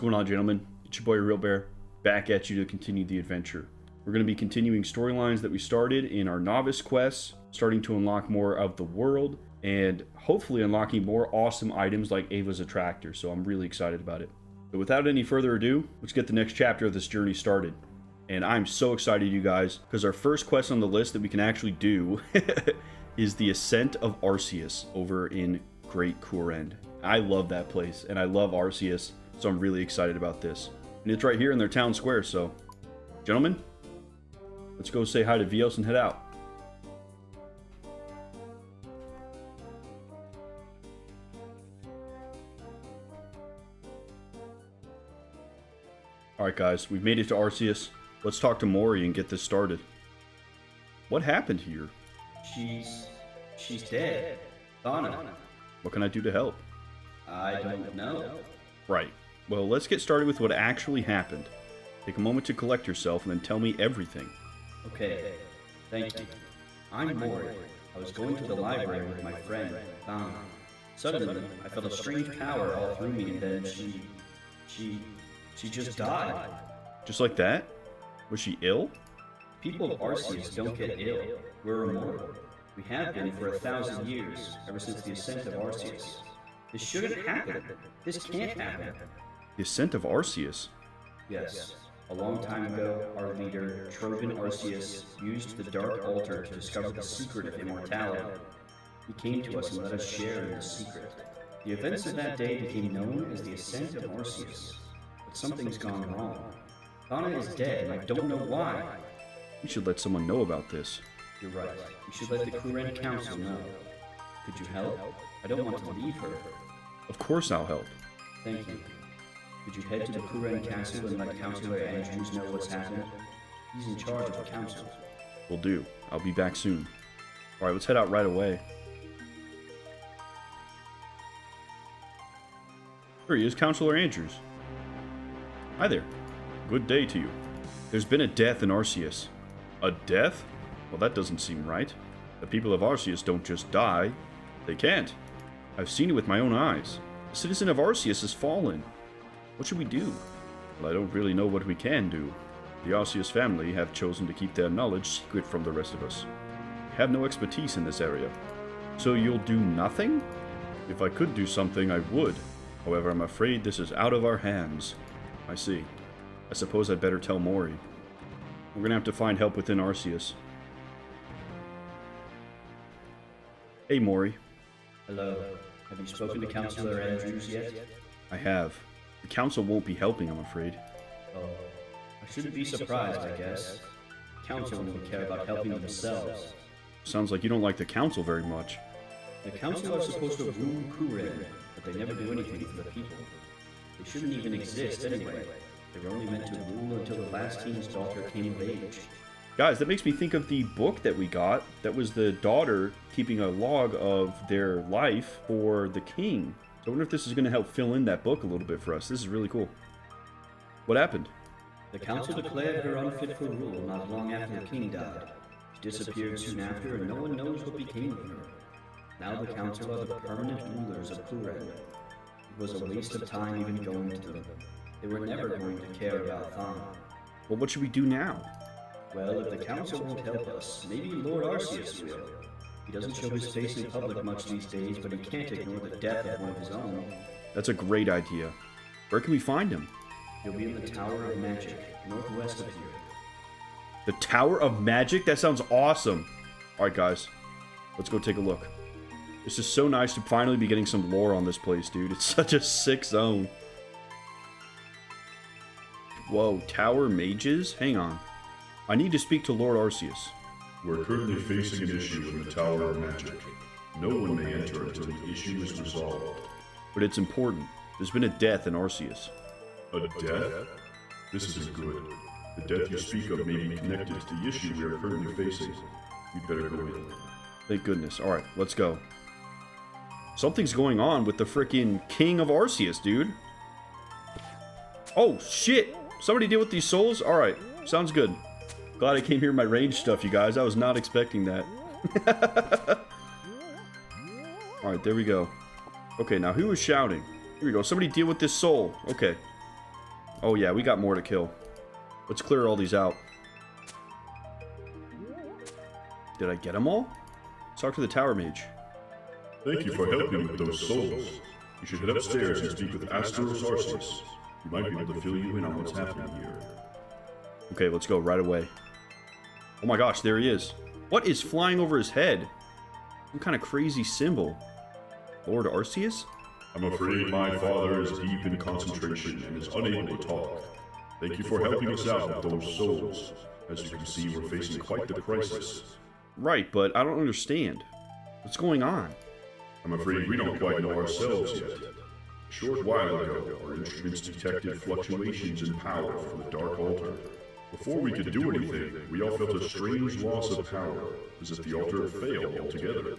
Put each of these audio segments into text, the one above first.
going on, gentlemen? It's your boy Real Bear, back at you to continue the adventure. We're going to be continuing storylines that we started in our Novice quests, starting to unlock more of the world, and hopefully unlocking more awesome items like Ava's Attractor, so I'm really excited about it. But without any further ado, let's get the next chapter of this journey started. And I'm so excited, you guys, because our first quest on the list that we can actually do is the Ascent of Arceuus over in Great Kourend. I love that place, and I love Arceuus, so I'm really excited about this. And it's right here in their town square, so... Gentlemen, let's go say hi to Vios and head out. Alright guys, we've made it to Arceuus. Let's talk to Mori and get this started. What happened here? She's dead. Donna. What can I do to help? I don't know. Right. Well, let's get started with what actually happened. Take a moment to collect yourself and then tell me everything. Okay. Thank you. I'm Mori. I was going to the library with my friend, Donna. Suddenly, I felt a strange power all through me and then she just died. Just like that? Was she ill? People of Arceuus don't get ill. We're immortal. We have been for 1,000 years, ever since the Ascent of Arceuus. This shouldn't happen. This can't happen. The Ascent of Arceuus? Yes. A long time ago, our leader, Trojan Arceuus, used the Dark Altar to discover the secret of immortality. He came to us and let us share in the secret. The events of that day became known as the Ascent of Arceuus. But something's gone wrong. Donna is dead, and I don't know why. You should let someone know about this. You're right. You should let the Kourend Council know. Could you help? I don't want to leave her. Of course I'll help. Thank you. Could you head to the Kourend Castle and let Councilor Andrews know what's happened? He's in charge of the council. Will do. I'll be back soon. Alright, let's head out right away. Here he is, Councilor Andrews. Hi there. Good day to you. There's been a death in Arceuus. A death? Well, that doesn't seem right. The people of Arceuus don't just die. They can't. I've seen it with my own eyes. A citizen of Arceuus has fallen. What should we do? Well, I don't really know what we can do. The Arceuus family have chosen to keep their knowledge secret from the rest of us. We have no expertise in this area. So you'll do nothing? If I could do something, I would. However, I'm afraid this is out of our hands. I see. I suppose I'd better tell Mori. We're gonna have to find help within Arceuus. Hey, Mori. Hello. Have you spoken to Councilor Andrews yet? I have. The council won't be helping, I'm afraid. Oh. I shouldn't be surprised, I guess. The council won't care about helping themselves. Sounds like you don't like the council very much. The council are supposed to rule Kourend, but they never do anything for the people. They shouldn't even exist anyway. They were only meant to rule until the last king's daughter came of age. Guys, that makes me think of the book that we got. That was the daughter keeping a log of their life for the king. So I wonder if this is going to help fill in that book a little bit for us. This is really cool. What happened? The council declared her unfit for rule not long after the king died. She disappeared soon after, and no one knows what became of her. Now the council are the permanent rulers of Kourend. It was a waste of time even going to them. They were never going to care about Thana. Well, what should we do now? Well, if the council won't help us, maybe Lord Arceuus will. He doesn't show his face in public much these days, but he can't ignore the death of one of his own. That's a great idea. Where can we find him? He'll be in the Tower of Magic, northwest of here. The Tower of Magic? That sounds awesome. Alright, guys. Let's go take a look. This is so nice to finally be getting some lore on this place, dude. It's such a sick zone. Whoa, Tower Mages? Hang on. I need to speak to Lord Arceuus. We're currently facing an issue in the Tower of Magic. No one may enter until the issue is resolved. But it's important. There's been a death in Arceuus. A death? This isn't good. The death you speak of may be connected to the issue we are currently facing. We'd better go in. Thank goodness. Alright, let's go. Something's going on with the frickin' King of Arceuus, dude. Oh, shit! Somebody deal with these souls? Alright, sounds good. Glad I came here in my range stuff, you guys. I was not expecting that. Alright, there we go. Okay, now who was shouting? Here we go. Somebody deal with this soul. Okay. Oh yeah, we got more to kill. Let's clear all these out. Did I get them all? Let's talk to the Tower Mage. Thank you for helping with those souls. You should head upstairs and speak with Ascent of Arceuus. He might be able to fill you in on what's happening here. Okay, let's go right away. Oh my gosh, there he is. What is flying over his head? Some kind of crazy symbol. Lord Arceuus? I'm afraid my father is deep in concentration and is unable to talk. Thank you for helping us out with those souls. As you can see, we're facing quite the crisis. Right, but I don't understand. What's going on? I'm afraid we don't quite know ourselves yet. A short while ago, our instruments detected fluctuations in power from the Dark Altar. Before we could do anything, we all felt a strange loss of power, as if the altar failed altogether.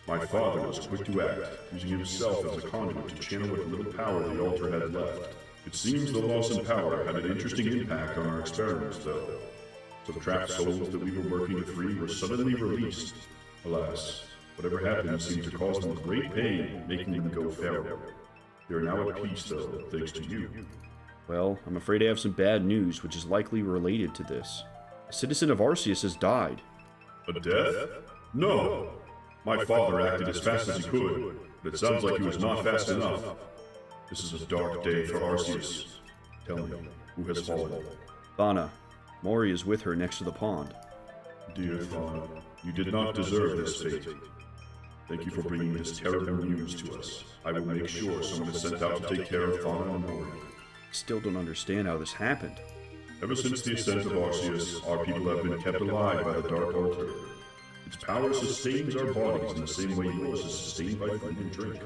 My father was quick to act, using himself as a conduit to channel what little power the altar had left. It seems the loss in power had an interesting impact on our experiments, though. Some trapped souls that we were working to free were suddenly released. Alas, whatever happened seemed to cause them great pain, making them go feral. They are now at peace, though, thanks to you. Well, I'm afraid I have some bad news, which is likely related to this. A citizen of Arceuus has died. A death? No! My father acted as fast as he could, but it sounds like he was not fast enough. This is a dark day for Arceuus. Tell me, who has fallen? Thana. Mori is with her next to the pond. Dear Thana, you did not deserve this fate. Thank you for bringing this terrible news to us. I will make sure someone is sent out to take care of Thana and Mori. I still don't understand how this happened. Ever since the Ascent of Arceuus, our people have been kept alive by the Dark Altar. Its power sustains our bodies in the same way yours is sustained by food and drink.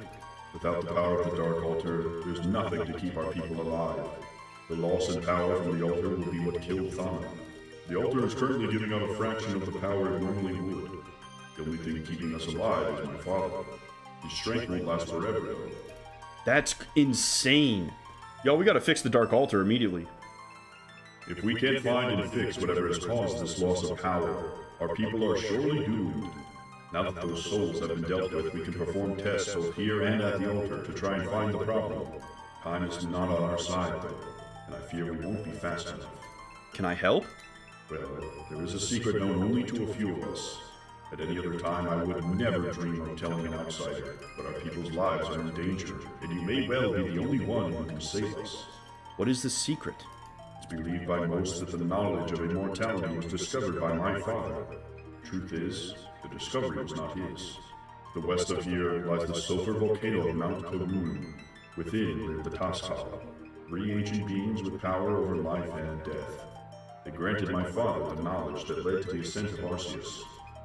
Without the power of the Dark Altar, there's nothing to keep our people alive. The loss in power from the altar will be what killed Thana. The altar is currently giving out a fraction of the power it normally would. The only thing keeping us alive is my father. His strength won't last forever, though. That's insane. Yo, we gotta fix the Dark Altar immediately. If we can't find and fix whatever has caused this loss of power, our people are surely doomed. Now that those souls have been dealt with, we can perform tests both here and at the altar to try and find the problem. Time is not on our side, though, and I fear we won't be fast enough. Can I help? Well, there is a secret known only to a few of us. At any other time, I would never dream of telling an outsider, but our people's lives are in danger, and you may well be the only one who can save us. What is the secret? It's believed by most that the knowledge of immortality was discovered by my father. Truth is, the discovery was not his. To the west of here lies the sulfur volcano of Mount Kourend. Within live the Taskal, 3 ancient beings with power over life and death. They granted my father the knowledge that led to the Ascent of Arceuus.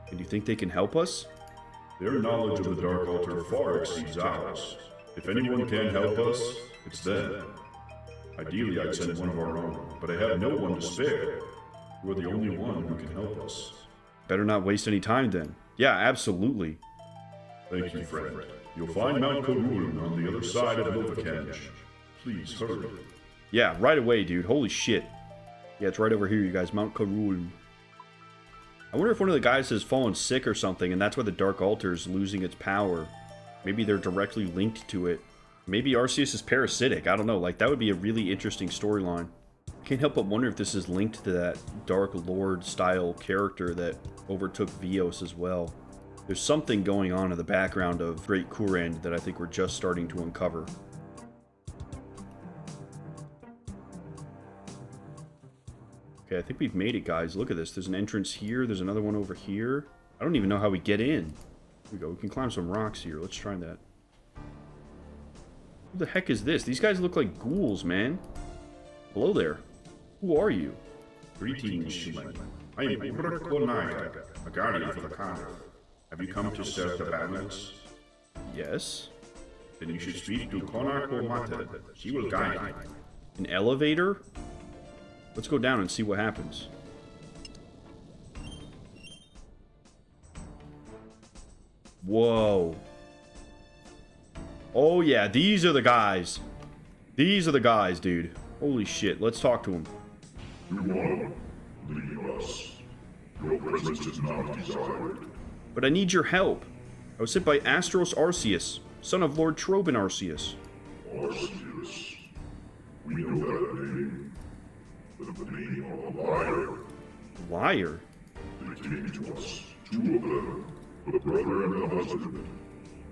And you think they can help us? Their knowledge of the Dark Altar far exceeds ours. If anyone can help us, it's them. Ideally, I'd send one of our own, but I have no one to spare. You are the only one who can help us. Better not waste any time then. Yeah, absolutely. Thank you, friend. You'll find Mount Kourend on the other side of Lovakengj. Please hurry. Yeah, right away, dude. Holy shit. Yeah, it's right over here, you guys. Mount Kourend. I wonder if one of the guys has fallen sick or something, and that's why the Dark Altar is losing its power. Maybe they're directly linked to it. Maybe Arceuus is parasitic. I don't know. Like, that would be a really interesting storyline. Can't help but wonder if this is linked to that Dark Lord style character that overtook Vios as well. There's something going on in the background of Great Kourend that I think we're just starting to uncover. Okay, I think we've made it, guys. Look at this. There's an entrance here. There's another one over here. I don't even know how we get in. Here we go. We can climb some rocks here. Let's try that. Who the heck is this? These guys look like ghouls, man. Hello there. Who are you? Greetings, human. I am Great Kourend, a guardian for the Carnival. Have you come to serve the balance? Yes. Then you should speak to Kourend. She will guide you. An elevator? Let's go down and see what happens. Whoa. Oh yeah, these are the guys. These are the guys, dude. Holy shit, let's talk to them. You want to leave us. Your presence is not desired. But I need your help. I was sent by Ascent of Arceuus, son of Lord Treachery Arceuus. Arceuus. We know that name. The name of a liar. Liar? They came to us, 2 of them, the brother and the husband.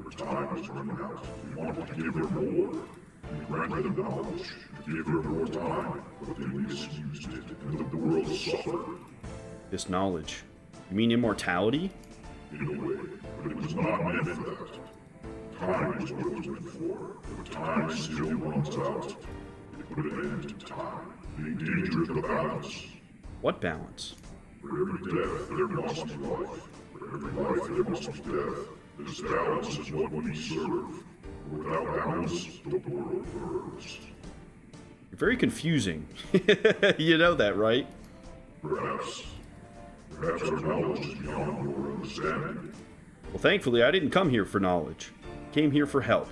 Their time was running out. We wanted to give her more. We granted them knowledge and gave her more time, but they misused it, and the world suffered. This knowledge. You mean immortality? In a way, but it was not meant for that. Time is what it was meant for, but time still runs out. It put an end to time. The danger of the balance. What balance? For every death, there must be life. For every life, there must be death. This balance is what we serve. Without balance, the world burns. You're very confusing. You know that, right? Perhaps. Perhaps our knowledge is beyond your understanding. Well, thankfully, I didn't come here for knowledge. I came here for help.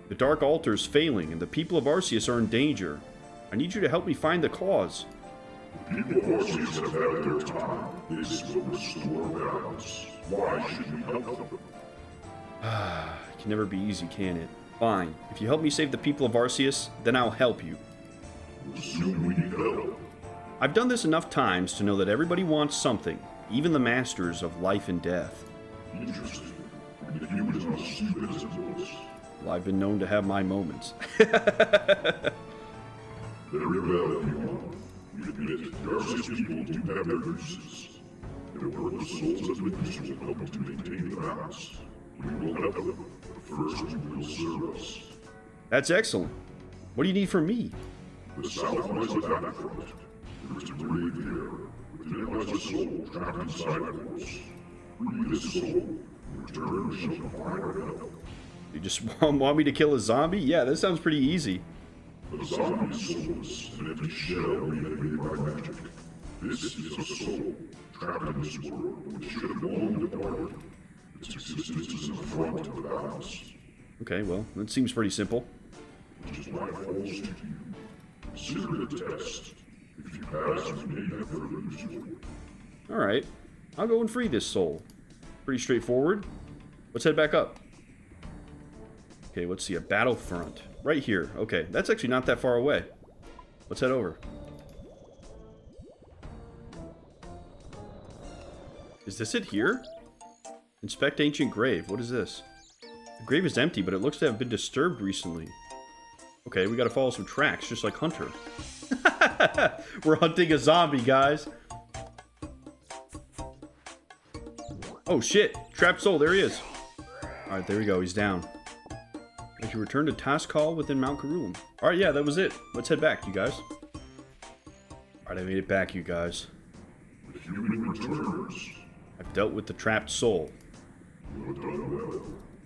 The Dark Altar is failing, and the people of Arceuus are in danger. I need you to help me find the cause. The people of Arceuus have had their time. This will restore balance. Why should we help them? It can never be easy, can it? Fine. If you help me save the people of Arceuus, then I'll help you. Assume we need help. I've done this enough times to know that everybody wants something, even the masters of life and death. Interesting. The humans are stupid as those. Well, I've been known to have my moments. Very well, everyone. We admit the Arceuus people do have their uses. Their worthless souls as witnesses will help to maintain the balance. We will help them, but first you will serve us. That's excellent. What do you need from me? The south lies a battlefront. There is a grave here. Within it lies a soul trapped inside of us. Free this soul. In return, we shall provide our help. You just want me to kill a zombie? Yeah, that sounds pretty easy. The zombie is soulless, an empty shell made by magic. This is a soul, trapped in this world, which should have long departed. Its existence is an affront to the balance. Okay, well, that seems pretty simple. Which is why it falls to you. Consider it a test. If you pass, you may have further use for it. Alright, I'll go and free this soul. Pretty straightforward. Let's head back up. Okay, let's see, a battlefront. Right here. Okay, that's actually not that far away. Let's head over. Is this it here? Inspect ancient grave. What is this? The grave is empty, but it looks to have been disturbed recently. Okay, we gotta follow some tracks, just like Hunter. We're hunting a zombie, guys. Oh shit! Trapped soul, there he is. Alright, there we go, he's down. As you return to task hall within Mount Kourend. Alright, yeah, that was it. Let's head back, you guys. Alright, I made it back, you guys. The human returns. I've dealt with the trapped soul. You have done well.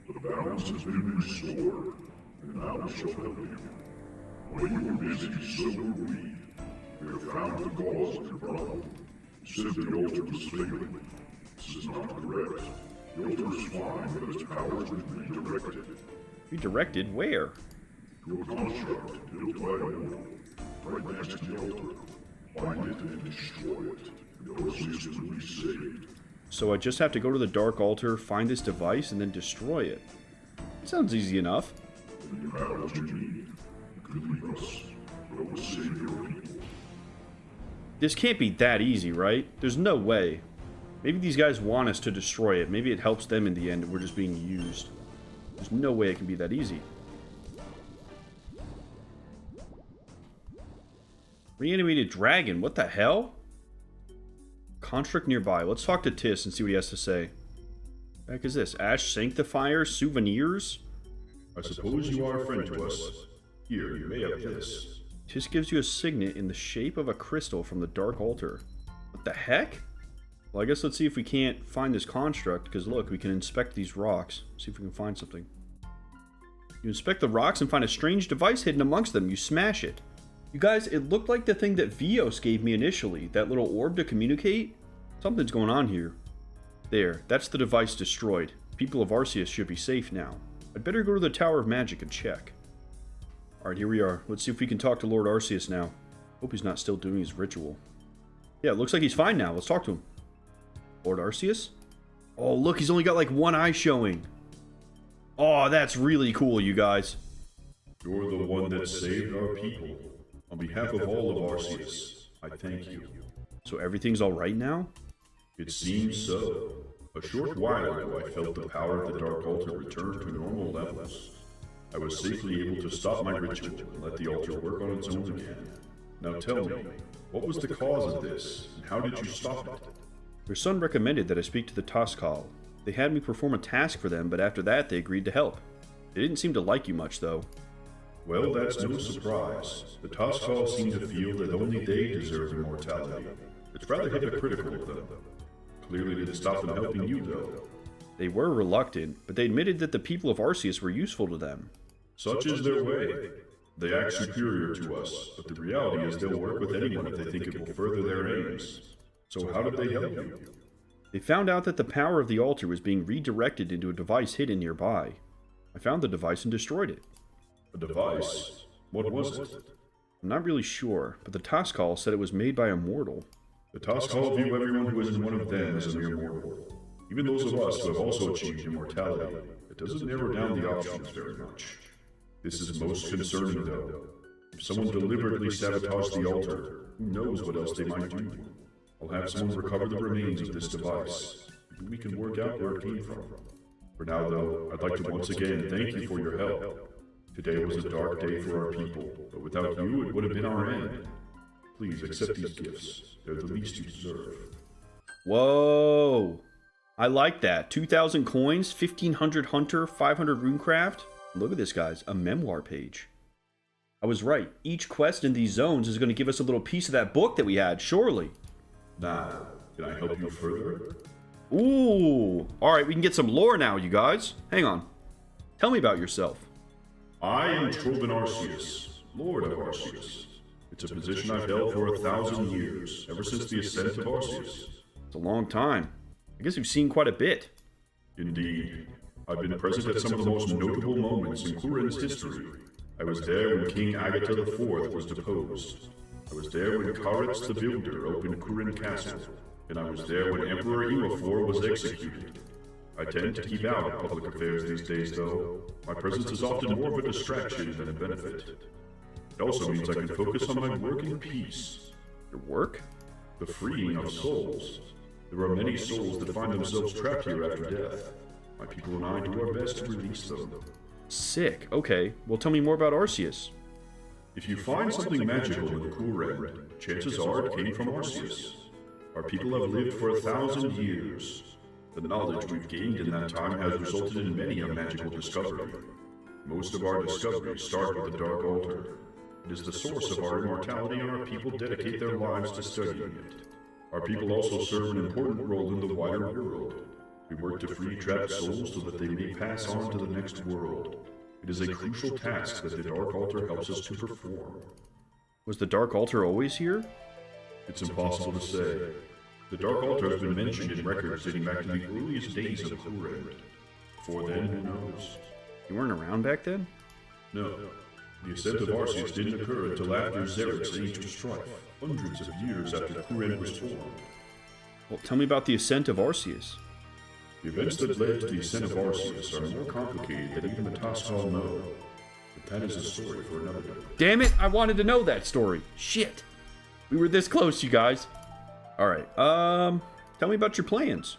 The balance has been restored, and now we shall help you. While you were busy, so were we. We have found the cause of your problem. You said the altar was failing. This is not correct. The altar is fine, but its power has been redirected. Redirected? Where? To a construct built by a mortal, right next to the altar. Find it and destroy it. The Arceuus will be saved. So I just have to go to the Dark Altar, find this device, and then destroy it. Sounds easy enough. When you have what you need, you can leave us. But I will save your people. This can't be that easy, right? There's no way. Maybe these guys want us to destroy it. Maybe it helps them in the end and we're just being used. There's no way it can be that easy. Reanimated dragon, what the hell? Construct nearby. Let's talk to Tis and see what he has to say. What the heck is this? Ash Sanctifier souvenirs? I suppose you are a friend to us. Here, you may have this. Tis gives you a signet in the shape of a crystal from the Dark Altar. What the heck? Well, I guess let's see if we can't find this construct, because look, we can inspect these rocks. See if we can find something. You inspect the rocks and find a strange device hidden amongst them. You smash it. You guys, it looked like the thing that Vios gave me initially. That little orb to communicate. Something's going on here. There, that's the device destroyed. People of Arceuus should be safe now. I'd better go to the Tower of Magic and check. Alright, here we are. Let's see if we can talk to Lord Arceuus now. Hope he's not still doing his ritual. Yeah, it looks like he's fine now. Let's talk to him. Lord Arceuus? Oh, look, he's only got like one eye showing. Oh, that's really cool, you guys. You're the one that saved our people. On behalf of all of Arceuus, I thank you. So everything's alright now? It seems so. A short while ago, I felt the power of the Dark Altar return to normal levels. I was safely able to stop my ritual and let the altar work on its own again. Now tell me, what was the cause of this, and how did you stop it? Your son recommended that I speak to the Toskal. They had me perform a task for them, but after that they agreed to help. They didn't seem to like you much, though. Well, that's no surprise. The Toskal seem to feel that only they deserve immortality. It's rather hypocritical of them. Clearly didn't stop them helping you, though. They were reluctant, but they admitted that the people of Arceuus were useful to them. Such is their way. They act superior to us, but the reality is they'll work with anyone if they think it will further their aims. So how did they help you? They found out that the power of the altar was being redirected into a device hidden nearby. I found the device and destroyed it. A device? What was it? I'm not really sure, but the Toskal said it was made by a mortal. The Toskal view everyone who isn't one of them as a mere mortal. Even those of us who have also achieved immortality. It doesn't narrow down the options very much. This is most concerning, though. If someone deliberately sabotaged the altar, who knows what else they might do? I'll have someone recover the remains of this device. Maybe we can work out where it came from. For now, though, I'd like to once again thank you for your help. Today was a dark day for our people, but without you, it would have been our end. Please accept these gifts. They're the least you deserve. Whoa! I like that. 2,000 coins, 1,500 hunter, 500 runecraft. Look at this, guys. A memoir page. I was right. Each quest in these zones is going to give us a little piece of that book that we had, surely. Now, can I help you further? Ooh! Alright, we can get some lore now, you guys. Hang on. Tell me about yourself. I am Treachery Arceuus, Lord of Arceuus. It's a position I've held for 1,000 years, ever since the Ascent of Arceuus. It's a long time. I guess you've seen quite a bit. Indeed. I've been present at some of the most notable moments in Kourend's history. I was there when King Agatha IV was deposed. I was there when Karetz the Builder opened Kourend Castle. And I was there when Emperor Imafor was executed. I tend to keep out of public affairs these days, though. My presence is often more of a distraction than a benefit. It also means I can focus on my work in peace. Your work? The freeing of souls. There are many souls that find themselves trapped here after death. My people and I do our best to release them. Sick. Okay. Well, tell me more about Arceuus. If you find something magical in Kourend, chances are it came from Arceuus. Our people have lived for 1,000 years. The knowledge we've gained in that time has resulted in many a magical discovery. Most of our discoveries start with the Dark Altar. It is the source of our immortality, and our people dedicate their lives to studying it. Our people also serve an important role in the wider world. We work to free trapped souls so that they may pass on to the next world. It is a crucial task that the Dark Altar helps us to perform. Was the Dark Altar always here? It's impossible to say. The Dark Altar has been mentioned in records dating back to the earliest days of Kourend. Before then, who knows? You weren't around back then? No. The Ascent of Arceuus didn't occur until after Xeric's Age of Strife, hundreds of years after Kourend was formed. Well, tell me about the Ascent of Arceuus. The events that led to the Ascent of Arceuus are more complicated than even the Toskal know. But that is a story for another day. Damn it! I wanted to know that story. Shit! We were this close, you guys. Alright, tell me about your plans.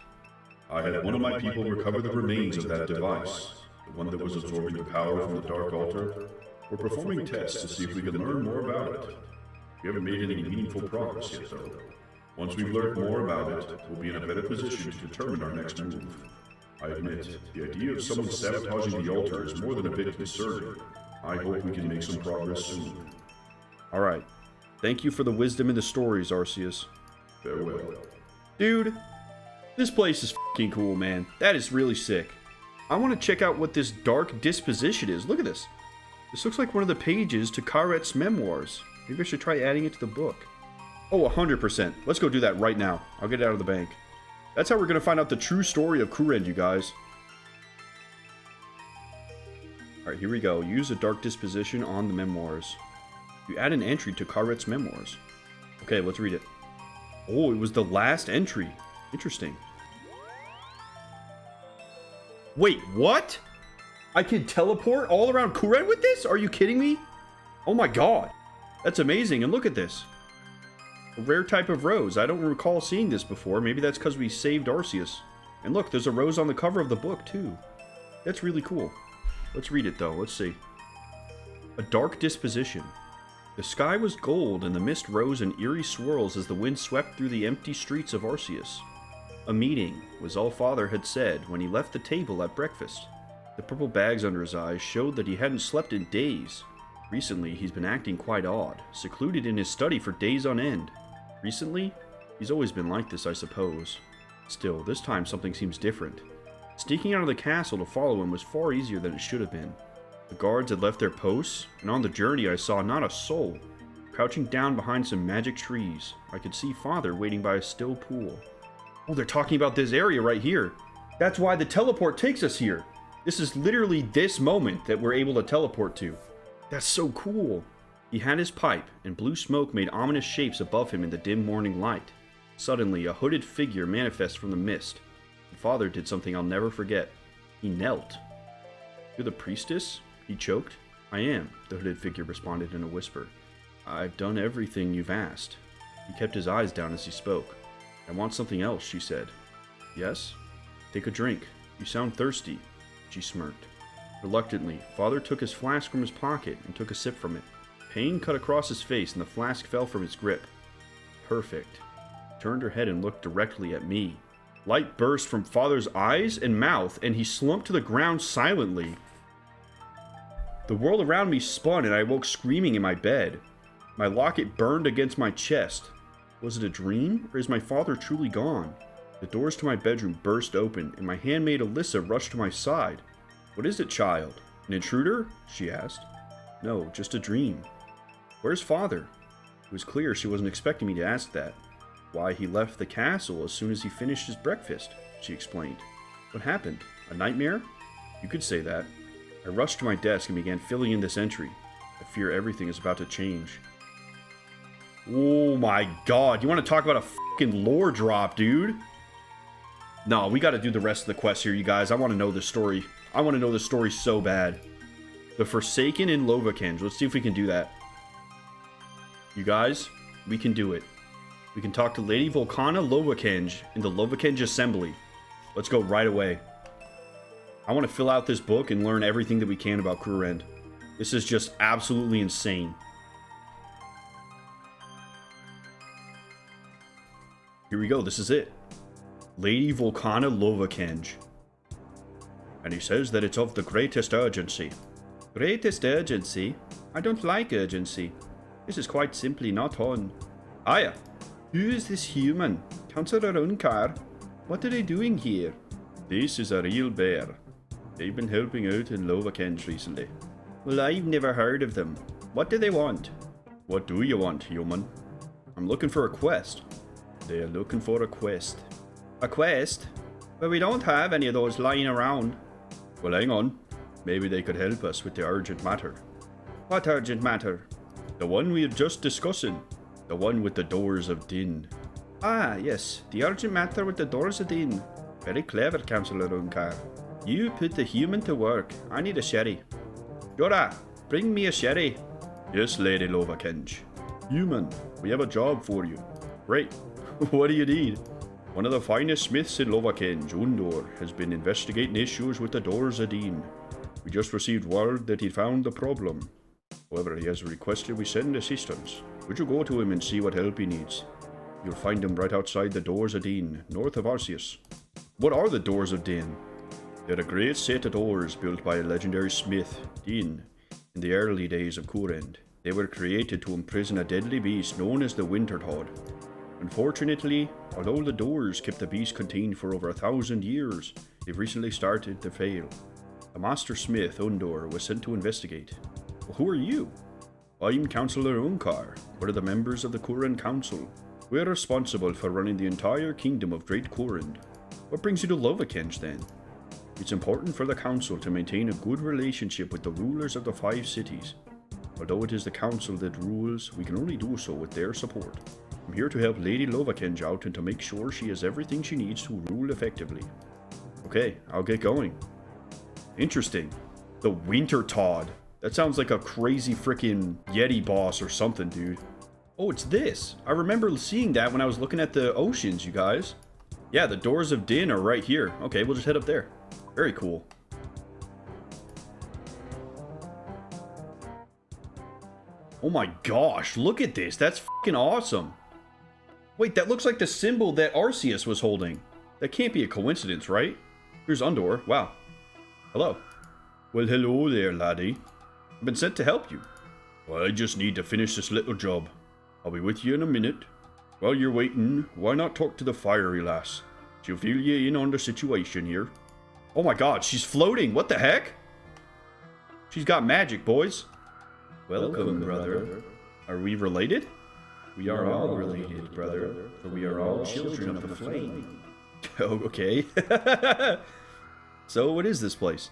I had one of my people recover the remains of that device, the one that was absorbing the power from the Dark Altar. We're performing tests to see if we can learn more about it. We haven't made any meaningful progress yet, though. Once we've learned more about it, we'll be in a better position to determine our next move. I admit, the idea of someone sabotaging the altar is more than a bit concerning. I hope we can make some progress soon. Alright. Thank you for the wisdom and the stories, Arceuus. Farewell. Dude, this place is fucking cool, man. That is really sick. I want to check out what this dark disposition is. Look at this. This looks like one of the pages to Karet's memoirs. Maybe I should try adding it to the book. Oh, 100%. Let's go do that right now. I'll get it out of the bank. That's how we're going to find out the true story of Kourend, you guys. Alright, here we go. Use a dark disposition on the memoirs. You add an entry to Karet's memoirs. Okay, let's read it. Oh, it was the last entry. Interesting. Wait, what? I can teleport all around Kourend with this? Are you kidding me? Oh my god. That's amazing, and look at this. A rare type of rose. I don't recall seeing this before. Maybe that's because we saved Arceuus. And look, there's a rose on the cover of the book, too. That's really cool. Let's read it, though. Let's see. A dark disposition. The sky was gold, and the mist rose in eerie swirls as the wind swept through the empty streets of Arceuus. A meeting, was all Father had said when he left the table at breakfast. The purple bags under his eyes showed that he hadn't slept in days. Recently, he's been acting quite odd, secluded in his study for days on end. Recently? He's always been like this, I suppose. Still, this time something seems different. Sneaking out of the castle to follow him was far easier than it should have been. The guards had left their posts, and on the journey I saw not a soul. Crouching down behind some magic trees, I could see Father waiting by a still pool. Oh, they're talking about this area right here. That's why the teleport takes us here. This is literally this moment that we're able to teleport to. That's so cool. He had his pipe, and blue smoke made ominous shapes above him in the dim morning light. Suddenly, a hooded figure manifests from the mist. Father did something I'll never forget. He knelt. You're the priestess? He choked. I am, the hooded figure responded in a whisper. I've done everything you've asked. He kept his eyes down as he spoke. I want something else, she said. Yes? Take a drink. You sound thirsty. She smirked. Reluctantly, Father took his flask from his pocket and took a sip from it. Pain cut across his face and the flask fell from his grip. Perfect. He turned her head and looked directly at me. Light burst from Father's eyes and mouth, and he slumped to the ground silently. The world around me spun, and I woke screaming in my bed. My locket burned against my chest. Was it a dream, or is my father truly gone? The doors to my bedroom burst open, and my handmaid Alyssa rushed to my side. What is it, child? An intruder? She asked. No, just a dream. Where's Father? It was clear she wasn't expecting me to ask that. Why, he left the castle as soon as he finished his breakfast, she explained. What happened? A nightmare? You could say that. I rushed to my desk and began filling in this entry. I fear everything is about to change. Oh my god, you want to talk about a fucking lore drop, dude? No, we gotta do the rest of the quest here, you guys. I want to know this story. I want to know this story so bad. The Forsaken in Lovakengj. Let's see if we can do that. You guys, we can do it. We can talk to Lady Volcana Lovakengj in the Lovakengj Assembly. Let's go right away. I want to fill out this book and learn everything that we can about Kourend. This is just absolutely insane. Here we go, this is it. Lady Volcana Lovakengj. And he says that it's of the greatest urgency. Greatest urgency? I don't like urgency. This is quite simply not on. Aya! Who is this human? Councillor Unkar? What are they doing here? This is a real bear. They've been helping out in Lovakengj recently. Well, I've never heard of them. What do they want? What do you want, human? I'm looking for a quest. They are looking for a quest. A quest? Well, we don't have any of those lying around. Well, hang on. Maybe they could help us with the urgent matter. What urgent matter? The one we were just discussing. The one with the doors of Din. Ah, yes. The urgent matter with the doors of Din. Very clever, Councillor Unkar. You put the human to work. I need a sherry. Jora, bring me a sherry. Yes, Lady Lovakengj. Human, we have a job for you. Great. What do you need? One of the finest smiths in Lovakengj, Undor, has been investigating issues with the doors of Din. We just received word that he found the problem. However, he has requested we send assistance. Would you go to him and see what help he needs? You'll find him right outside the doors of Din, north of Arceuus. What are the doors of Din? They're a great set of doors built by a legendary smith, Din, in the early days of Kourend. They were created to imprison a deadly beast known as the Wintertodt. Unfortunately, although the doors kept the beast contained for over 1,000 years, they've recently started to fail. A master smith, Undor, was sent to investigate. Well, who are you? I'm Councillor Unkar, one of the members of the Kourend Council. We're responsible for running the entire kingdom of Great Kourend. What brings you to Lovakengj then? It's important for the council to maintain a good relationship with the rulers of the 5 cities. Although it is the council that rules, we can only do so with their support. I'm here to help Lady Lovakengj out and to make sure she has everything she needs to rule effectively. Okay, I'll get going. Interesting. The Wintertodt. That sounds like a crazy freaking Yeti boss or something, dude. Oh, it's this. I remember seeing that when I was looking at the oceans, you guys. Yeah, the doors of Din are right here. Okay, we'll just head up there. Very cool. Oh my gosh, look at this. That's fucking awesome. Wait, that looks like the symbol that Arceuus was holding. That can't be a coincidence, right? Here's Undor. Wow. Hello. Well, hello there, laddie. I've been sent to help you. Well, I just need to finish this little job. I'll be with you in a minute. While you're waiting, why not talk to the fiery lass? She'll fill you in on the situation here. Oh my god, she's floating. What the heck? She's got magic, boys. Welcome, brother. Are we related? We are all related, brother, for we are all children of the flame. Oh, okay. So, what is this place?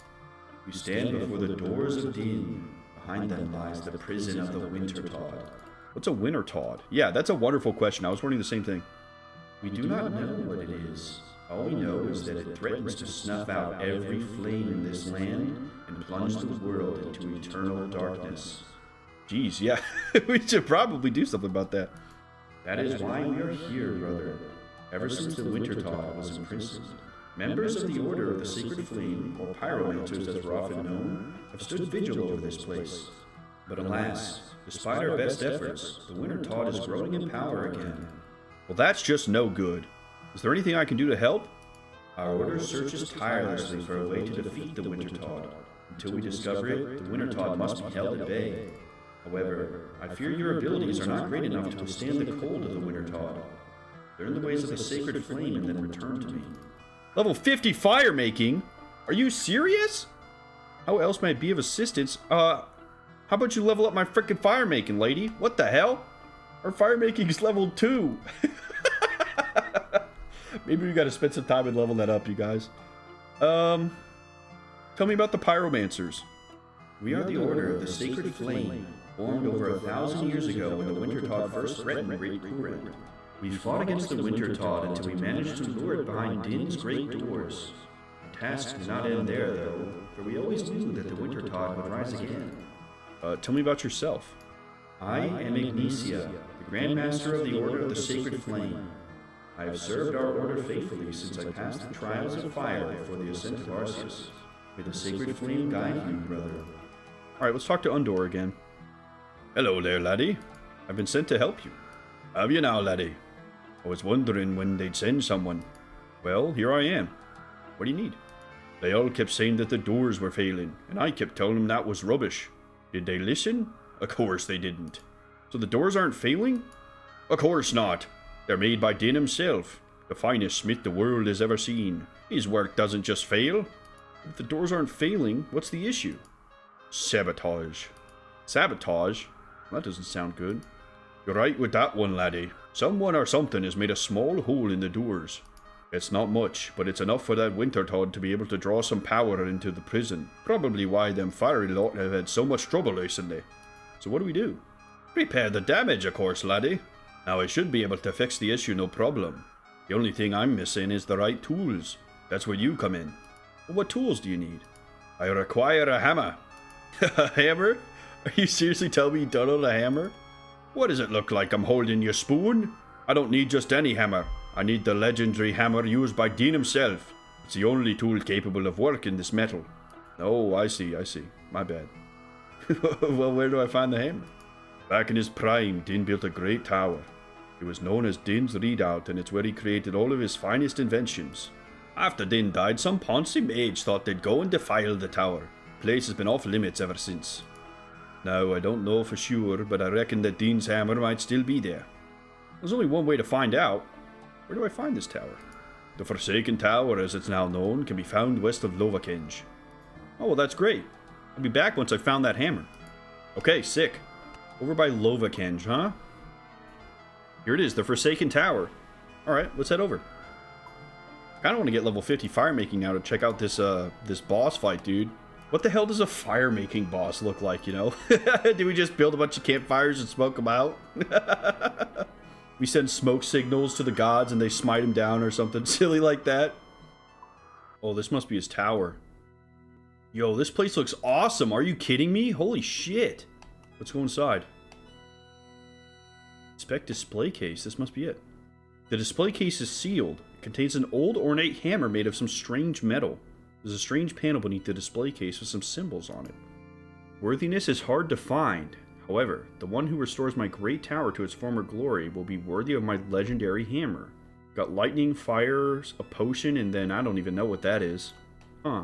We stand before the doors of Din. Behind them lies the prison of the Wintertodt. What's a Wintertodt? Yeah, that's a wonderful question. I was wondering the same thing. We do not know what it is. All we know is that it threatens to snuff out every flame in this land and plunge the world into eternal darkness. Jeez, yeah. We should probably do something about that. That is why we are here, brother. Ever since the Wintertodt was imprisoned, members of the Order of the Sacred Flame, or pyromancers as we're often known, have stood vigil over this place. But alas, despite our best efforts, the Wintertodt is growing in power again. Well, that's just no good. Is there anything I can do to help? Our Order searches tirelessly for a way to defeat the Wintertodt. Until we discover it, the Wintertodt must be held at bay. However, I fear your abilities are not great enough to withstand the cold of the Wintertodt. Learn the ways of the Sacred Flame and then return to me. Level 50 fire making? Are you serious? How else may I be of assistance? How about you level up my frickin' fire making, lady? What the hell? Our fire making is level 2. Maybe we gotta spend some time and level that up, you guys. Tell me about the pyromancers. We are the Order of the Sacred Flame, formed over 1,000 years ago when the Wintertodt first threatened Great Kourend. We fought against the Wintertodt until we managed to lure it behind Din's great doors. The task did not end there, though, for we always knew that the Wintertodt would rise again. Tell me about yourself. I am Ignicia, the Grand Master of the Order of the Sacred Flame. I have served our Order faithfully since I passed the trials of fire before the Ascent of Arceuus. May the Sacred Flame guide you, brother. Alright, let's talk to Undor again. Hello there, laddie. I've been sent to help you. Have you now, laddie? I was wondering when they'd send someone. Well, here I am. What do you need? They all kept saying that the doors were failing, and I kept telling them that was rubbish. Did they listen? Of course they didn't. So the doors aren't failing? Of course not. They're made by Din himself, the finest smith the world has ever seen. His work doesn't just fail. If the doors aren't failing, what's the issue? Sabotage. Sabotage? That doesn't sound good. You're right with that one, laddie. Someone or something has made a small hole in the doors. It's not much, but it's enough for that Wintertodt to be able to draw some power into the prison. Probably why them fiery lot have had so much trouble recently. So what do we do? Repair the damage, of course, laddie. Now I should be able to fix the issue no problem. The only thing I'm missing is the right tools. That's where you come in. Well, what tools do you need? I require a hammer. A hammer? Are you seriously telling me you don't own a hammer? What does it look like I'm holding your spoon? I don't need just any hammer. I need the legendary hammer used by Din himself. It's the only tool capable of working this metal. Oh, I see. My bad. Well, where do I find the hammer? Back in his prime, Din built a great tower. It was known as Din's Redoubt, and it's where he created all of his finest inventions. After Din died, some poncy mage thought they'd go and defile the tower. The place has been off limits ever since. Now, I don't know for sure, but I reckon that Din's hammer might still be there. There's only one way to find out. Where do I find this tower? The Forsaken Tower, as it's now known, can be found west of Lovakengj. Oh, well, that's great. I'll be back once I found that hammer. Okay, sick. Over by Lovakengj, huh? Here it is, the Forsaken Tower. Alright, let's head over. I kinda want to get level 50 fire making now to check out this boss fight, dude. What the hell does a fire making boss look like, you know? Do we just build a bunch of campfires and smoke them out? We send smoke signals to the gods and they smite him down or something silly like that. Oh, this must be his tower. Yo, this place looks awesome. Are you kidding me? Holy shit. Let's go inside. Inspect display case. This must be it. The display case is sealed. It contains an old ornate hammer made of some strange metal. There's a strange panel beneath the display case with some symbols on it. Worthiness is hard to find. However, the one who restores my great tower to its former glory will be worthy of my legendary hammer. Got lightning, fires, a potion, and then I don't even know what that is. Huh.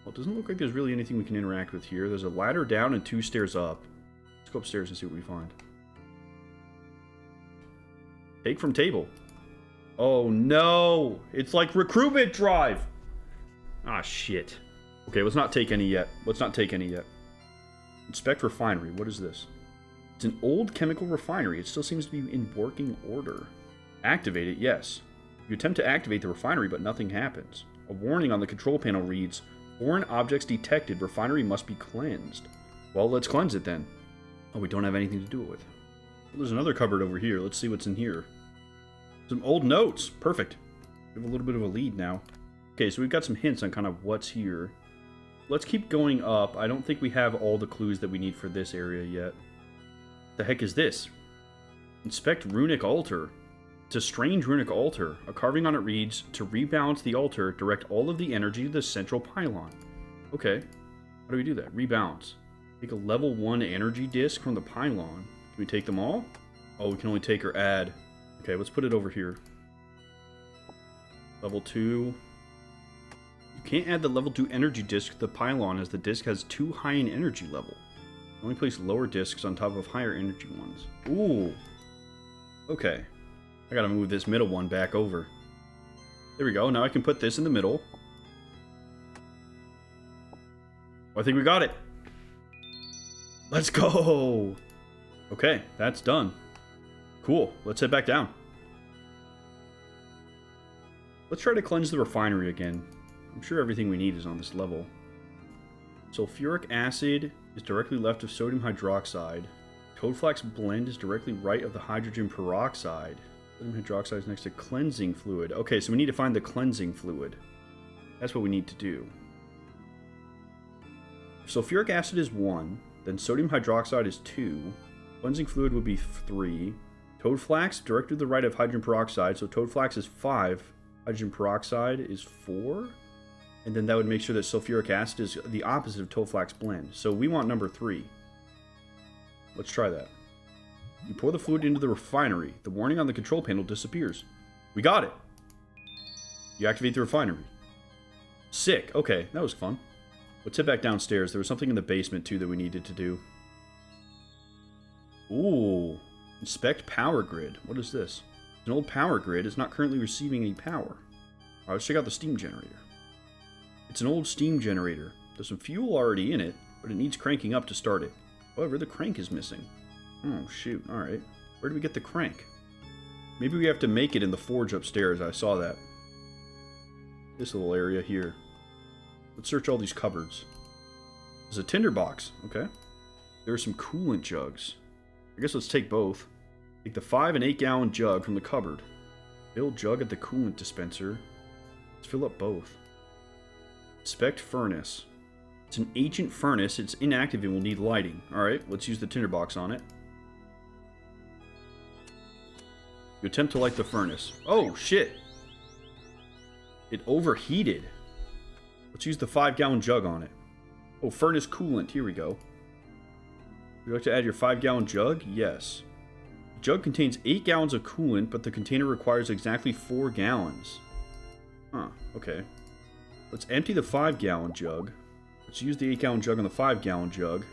Well, it doesn't look like there's really anything we can interact with here. There's a ladder down and 2 stairs up. Let's go upstairs and see what we find. Take from table. Oh no! It's like recruitment drive! Ah, shit. Okay, let's not take any yet. Let's not take any yet. Inspect refinery. What is this? It's an old chemical refinery. It still seems to be in working order. Activate it, yes. You attempt to activate the refinery, but nothing happens. A warning on the control panel reads, foreign objects detected. Refinery must be cleansed. Well, let's cleanse it then. Oh, we don't have anything to do it with. Well, there's another cupboard over here. Let's see what's in here. Some old notes. Perfect. We have a little bit of a lead now. Okay, so we've got some hints on kind of what's here. Let's keep going up. I don't think we have all the clues that we need for this area yet. The heck is this? Inspect runic altar. It's a strange runic altar. A carving on it reads, to rebalance the altar, direct all of the energy to the central pylon. Okay. How do we do that? Rebalance. Take a level 1 energy disc from the pylon. Can we take them all? Oh, we can only take or add. Okay, let's put it over here. Level 2. You can't add the level 2 energy disc to the pylon as the disc has too high an energy level. Only place lower discs on top of higher energy ones. Ooh. Okay. I gotta move this middle one back over. There we go. Now I can put this in the middle. I think we got it. Let's go. Okay, that's done. Cool. Let's head back down. Let's try to cleanse the refinery again. I'm sure everything we need is on this level. Sulfuric acid is directly left of sodium hydroxide. Toadflax blend is directly right of the hydrogen peroxide. Sodium hydroxide is next to cleansing fluid. Okay, so we need to find the cleansing fluid. That's what we need to do. If sulfuric acid is 1, then sodium hydroxide is 2. Cleansing fluid would be 3. Toadflax, directly to the right of hydrogen peroxide, so Toadflax is 5. Hydrogen peroxide is 4. And then that would make sure that sulfuric acid is the opposite of Toadflax blend. So we want number 3. Let's try that. You pour the fluid into the refinery. The warning on the control panel disappears. We got it! You activate the refinery. Sick. Okay, that was fun. Let's head back downstairs. There was something in the basement, too, that we needed to do. Ooh. Inspect power grid. What is this? It's an old power grid. It's not currently receiving any power. Alright, let's check out the steam generator. It's an old steam generator. There's some fuel already in it, but it needs cranking up to start it. However, the crank is missing. Oh, shoot. Alright. Where do we get the crank? Maybe we have to make it in the forge upstairs. I saw that. This little area here. Let's search all these cupboards. There's a tinderbox. Okay. There are some coolant jugs. I guess let's take both. Take the 5 and 8 gallon jug from the cupboard. Fill jug at the coolant dispenser. Let's fill up both. Inspect furnace. It's an ancient furnace. It's inactive and will need lighting. Alright, let's use the tinderbox on it. You attempt to light the furnace. Oh, shit! It overheated. Let's use the 5 gallon jug on it. Oh, furnace coolant. Here we go. Would you like to add your 5 gallon jug? Yes. The jug contains 8 gallons of coolant, but the container requires exactly 4 gallons. Huh, okay. Let's empty the 5 gallon jug. Let's use the 8 gallon jug on the 5 gallon jug.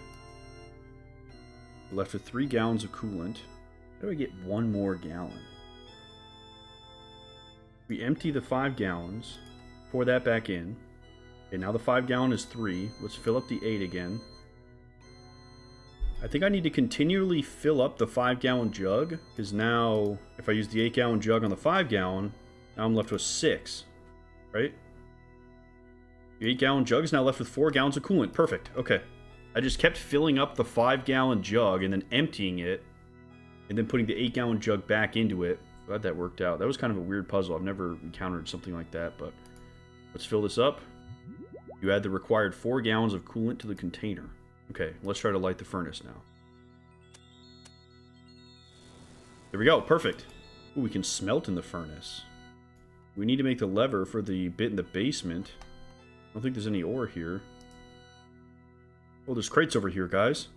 We're left with 3 gallons of coolant. How do I get 1 more gallon? We empty the 5 gallons. Pour that back in. Okay, now the 5 gallon is 3. Let's fill up the 8 again. I think I need to continually fill up the 5 gallon jug, because now, if I use the 8 gallon jug on the 5 gallon, now I'm left with 6. Right? The 8 gallon jug is now left with 4 gallons of coolant. Perfect. Okay. I just kept filling up the 5 gallon jug and then emptying it, and then putting the 8 gallon jug back into it. Glad that worked out. That was kind of a weird puzzle. I've never encountered something like that, but let's fill this up. You add the required 4 gallons of coolant to the container. Okay, let's try to light the furnace now. There we go, perfect. Ooh, we can smelt in the furnace. We need to make the lever for the bit in the basement. I don't think there's any ore here. Oh, there's crates over here, guys.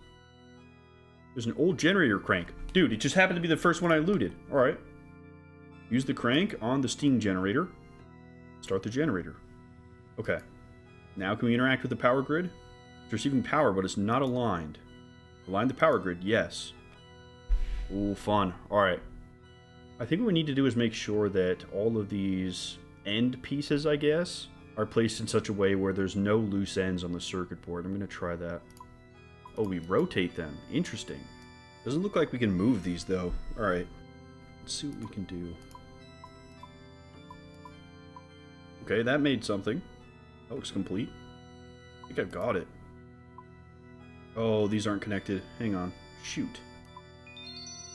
There's an old generator crank. Dude, it just happened to be the first one I looted. Alright. Use the crank on the steam generator. Start the generator. Okay. Now can we interact with the power grid? It's receiving power, but it's not aligned. Align the power grid, yes. Ooh, fun. Alright. I think what we need to do is make sure that all of these end pieces, I guess, are placed in such a way where there's no loose ends on the circuit board. I'm going to try that. Oh, we rotate them. Interesting. Doesn't look like we can move these, though. Alright. Let's see what we can do. Okay, that made something. That looks complete. I think I've got it. Oh, these aren't connected. Hang on. Shoot.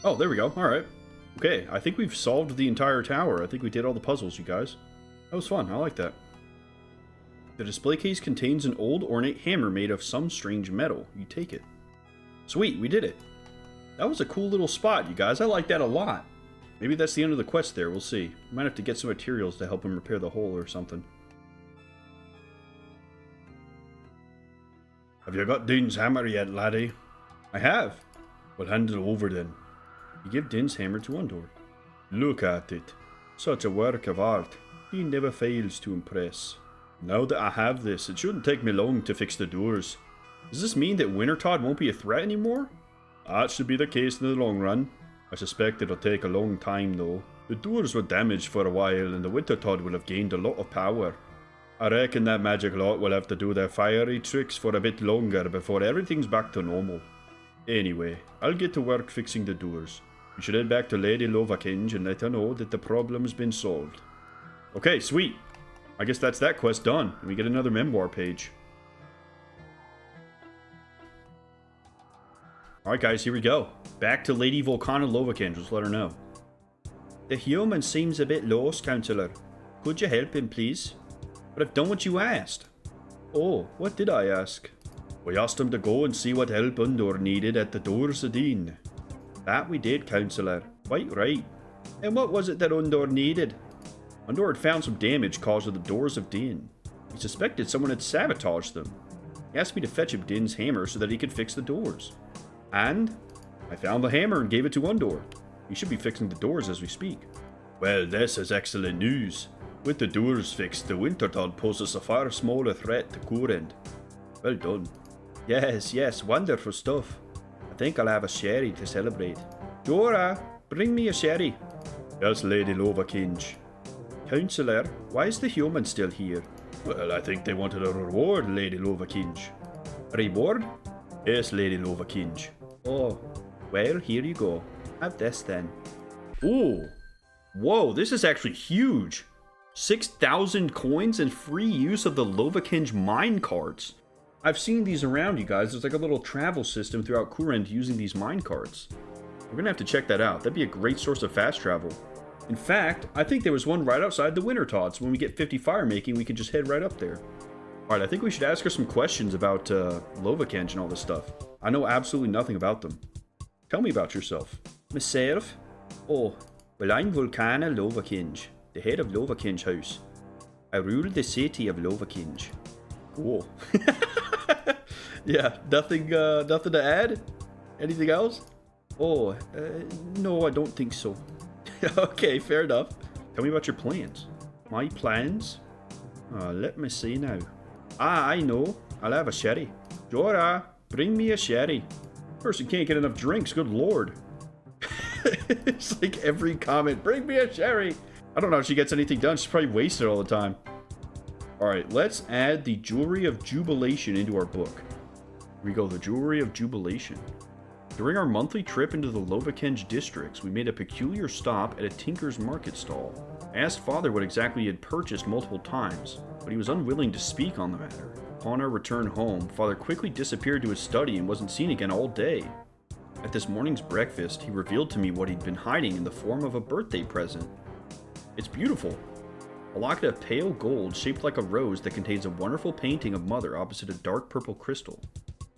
Oh, there we go. Alright. Okay, I think we've solved the entire tower. I think we did all the puzzles, you guys. That was fun. I like that. The display case contains an old ornate hammer made of some strange metal. You take it. Sweet, we did it. That was a cool little spot, you guys. I like that a lot. Maybe that's the end of the quest there. We'll see. We might have to get some materials to help him repair the hole or something. Have you got Dean's hammer yet, laddie? I have. Well, hand it over then. You give Din's hammer to Undor. Look at it. Such a work of art. He never fails to impress. Now that I have this, it shouldn't take me long to fix the doors. Does this mean that Wintertodt won't be a threat anymore? That should be the case in the long run. I suspect it'll take a long time though. The doors were damaged for a while and the Wintertodt will have gained a lot of power. I reckon that magic lot will have to do their fiery tricks for a bit longer before everything's back to normal. Anyway, I'll get to work fixing the doors. We should head back to Lady Lovakengj and let her know that the problem's been solved. Okay, sweet. I guess that's that quest done, and we get another memoir page. Alright guys, here we go. Back to Lady Volcana Lovakengj, let's let her know. The human seems a bit lost, Counselor. Could you help him, please? But I've done what you asked. Oh, what did I ask? We asked him to go and see what help Undor needed at the doors of Dean. That we did, Counselor. Quite right. And what was it that Undor needed? Undor had found some damage caused to the doors of Din. He suspected someone had sabotaged them. He asked me to fetch him Din's hammer so that he could fix the doors. And I found the hammer and gave it to Undor. He should be fixing the doors as we speak. Well, this is excellent news. With the doors fixed, the Wintertodt poses a far smaller threat to Kourend. Well done. Yes, wonderful stuff. I think I'll have a sherry to celebrate. Jorah, bring me a sherry. Yes, Lady Lovakengj. Counselor, why is the human still here? Well, I think they wanted a reward, Lady Lovakengj. A reward? Yes, Lady Lovakengj. Oh, well, here you go. Have this then. Ooh. Whoa, this is actually huge. 6,000 coins and free use of the Lovakengj mine carts. I've seen these around, you guys. There's like a little travel system throughout Kourend using these mine carts. We're gonna have to check that out. That'd be a great source of fast travel. In fact, I think there was one right outside the Wintertodt, so when we get 50 fire making, we can just head right up there. Alright, I think we should ask her some questions about Lovakengj and all this stuff. I know absolutely nothing about them. Tell me about yourself. Myself? Oh, well, I'm Volcana Lovakengj, the head of Lovakengj House. I rule the city of Lovakengj. Cool. Yeah, nothing to add? Anything else? Oh, no, I don't think so. Okay, fair enough. Tell me about your plans. My plans? Let me see now. I know. I'll have a sherry. Jorah, bring me a sherry. Person can't get enough drinks, good lord. It's like every comment, bring me a sherry. I don't know if she gets anything done. She's probably wasted all the time. Alright, let's add the Jewelry of Jubilation into our book. Here we go, the Jewelry of Jubilation. During our monthly trip into the Lovakengj districts, we made a peculiar stop at a tinker's market stall. I asked Father what exactly he had purchased multiple times, but he was unwilling to speak on the matter. Upon our return home, Father quickly disappeared to his study and wasn't seen again all day. At this morning's breakfast, he revealed to me what he'd been hiding in the form of a birthday present. It's beautiful. A locket of pale gold shaped like a rose that contains a wonderful painting of Mother opposite a dark purple crystal.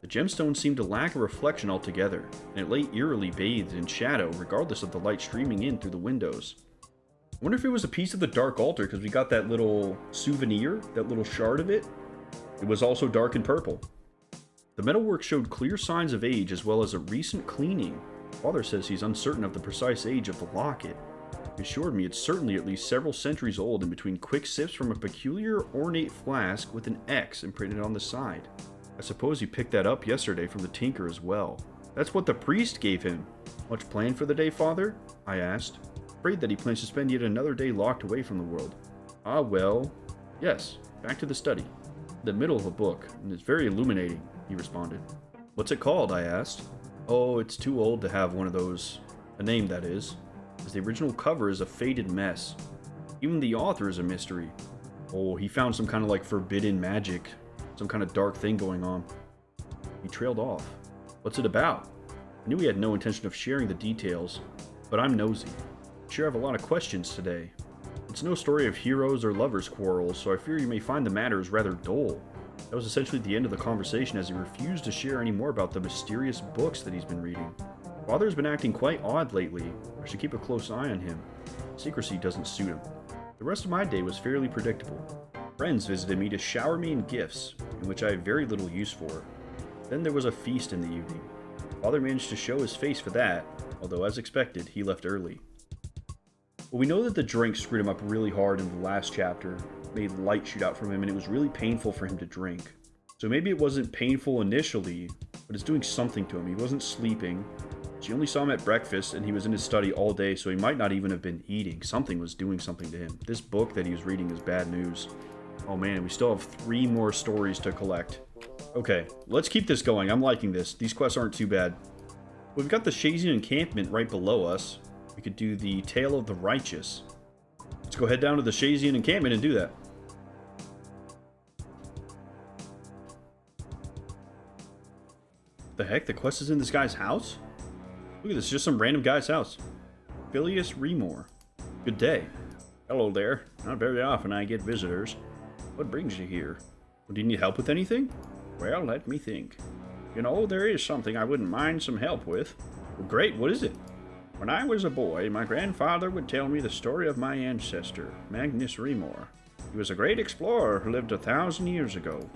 The gemstone seemed to lack a reflection altogether, and it lay eerily bathed in shadow regardless of the light streaming in through the windows. I wonder if it was a piece of the dark altar because we got that little souvenir, that little shard of it. It was also dark and purple. The metalwork showed clear signs of age as well as a recent cleaning. Father says he's uncertain of the precise age of the locket. He assured me it's certainly at least several centuries old and between quick sips from a peculiar ornate flask with an X imprinted on the side. I suppose he picked that up yesterday from the tinker as well. That's what the priest gave him. Much planned for the day, Father? I asked, afraid that he plans to spend yet another day locked away from the world. Ah, well, yes, back to the study. The middle of a book, and it's very illuminating, he responded. What's it called? I asked. Oh, it's too old to have one of those. A name, that is, as the original cover is a faded mess. Even the author is a mystery. Oh, he found some kind of like forbidden magic, some kind of dark thing going on. He trailed off. What's it about? I knew he had no intention of sharing the details, but I'm nosy. I sure have a lot of questions today. It's no story of heroes or lovers' quarrels, so I fear you may find the matters rather dull. That was essentially the end of the conversation as he refused to share any more about the mysterious books that he's been reading. Father's been acting quite odd lately. I should keep a close eye on him. Secrecy doesn't suit him. The rest of my day was fairly predictable. Friends visited me to shower me in gifts, in which I have very little use for. Then there was a feast in the evening. Father managed to show his face for that, although as expected, he left early. Well, we know that the drink screwed him up really hard in the last chapter, made light shoot out from him, and it was really painful for him to drink. So maybe it wasn't painful initially, but it's doing something to him. He wasn't sleeping. She only saw him at breakfast, and he was in his study all day, so he might not even have been eating. Something was doing something to him. This book that he was reading is bad news. Oh man, we still have 3 more stories to collect. Okay, let's keep this going. I'm liking this. These quests aren't too bad. We've got the Shayzien encampment right below us. We could do the Tale of the Righteous. Let's go head down to the Shayzien encampment and do that. The heck? The quest is in this guy's house? Look at this, just some random guy's house. Phileas Remore. Good day. Hello there. Not very often I get visitors. What brings you here? Well, do you need help with anything? Well, let me think. You know, there is something I wouldn't mind some help with. Well, great. What is it? When I was a boy, my grandfather would tell me the story of my ancestor, Magnus Remore. He was a great explorer who lived 1,000 years ago.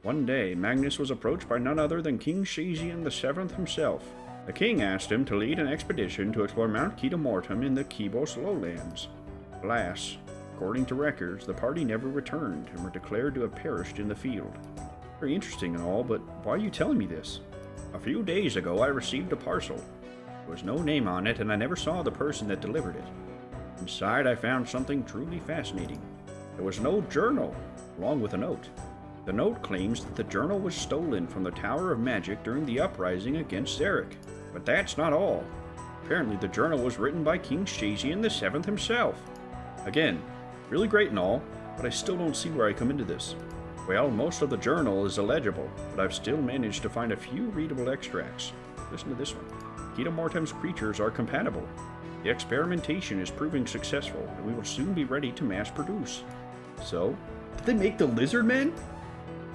One day, Magnus was approached by none other than King Shayzien VII himself. The king asked him to lead an expedition to explore Mount Ketamortum in the Kibos lowlands. Alas, according to records, the party never returned and were declared to have perished in the field. Very interesting and all, but why are you telling me this? A few days ago, I received a parcel. There was no name on it, and I never saw the person that delivered it. Inside, I found something truly fascinating. There was no journal, along with a note. The note claims that the journal was stolen from the Tower of Magic during the uprising against Xeric. But that's not all. Apparently, the journal was written by King Shayzien VII himself. Again, really great and all, but I still don't see where I come into this. Well, most of the journal is illegible, but I've still managed to find a few readable extracts. Listen to this one. Ketamortum's creatures are compatible. The experimentation is proving successful, and we will soon be ready to mass produce. So, did they make the lizard men?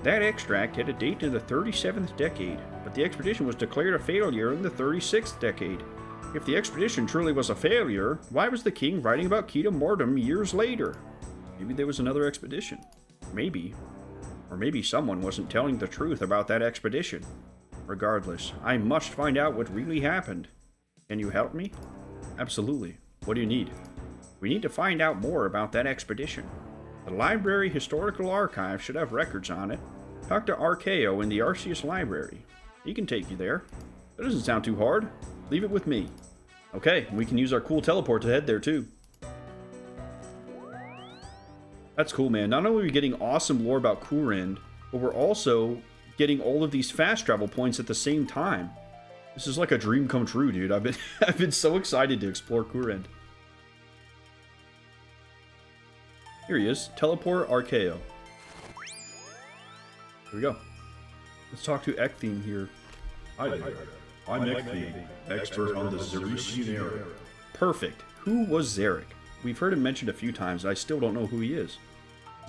That extract had a date in the 37th decade, but the expedition was declared a failure in the 36th decade. If the expedition truly was a failure, why was the king writing about Ketamortum years later? Maybe there was another expedition. Maybe. Or maybe someone wasn't telling the truth about that expedition. Regardless, I must find out what really happened. Can you help me? Absolutely. What do you need? We need to find out more about that expedition. The Library Historical Archive should have records on it. Talk to Arceo in the Arceuus Library. He can take you there. That doesn't sound too hard. Leave it with me. Okay, we can use our cool teleport to head there too. That's cool, man. Not only are we getting awesome lore about Kourend, but we're also getting all of these fast travel points at the same time. This is like a dream come true, dude. I've been so excited to explore Kourend. Here he is. Teleport Arceo. Here we go. Let's talk to Ekthine here. Hi there. I'm Ekthine, expert on the Xerician era. Perfect. Who was Xeric? We've heard him mentioned a few times, and I still don't know who he is.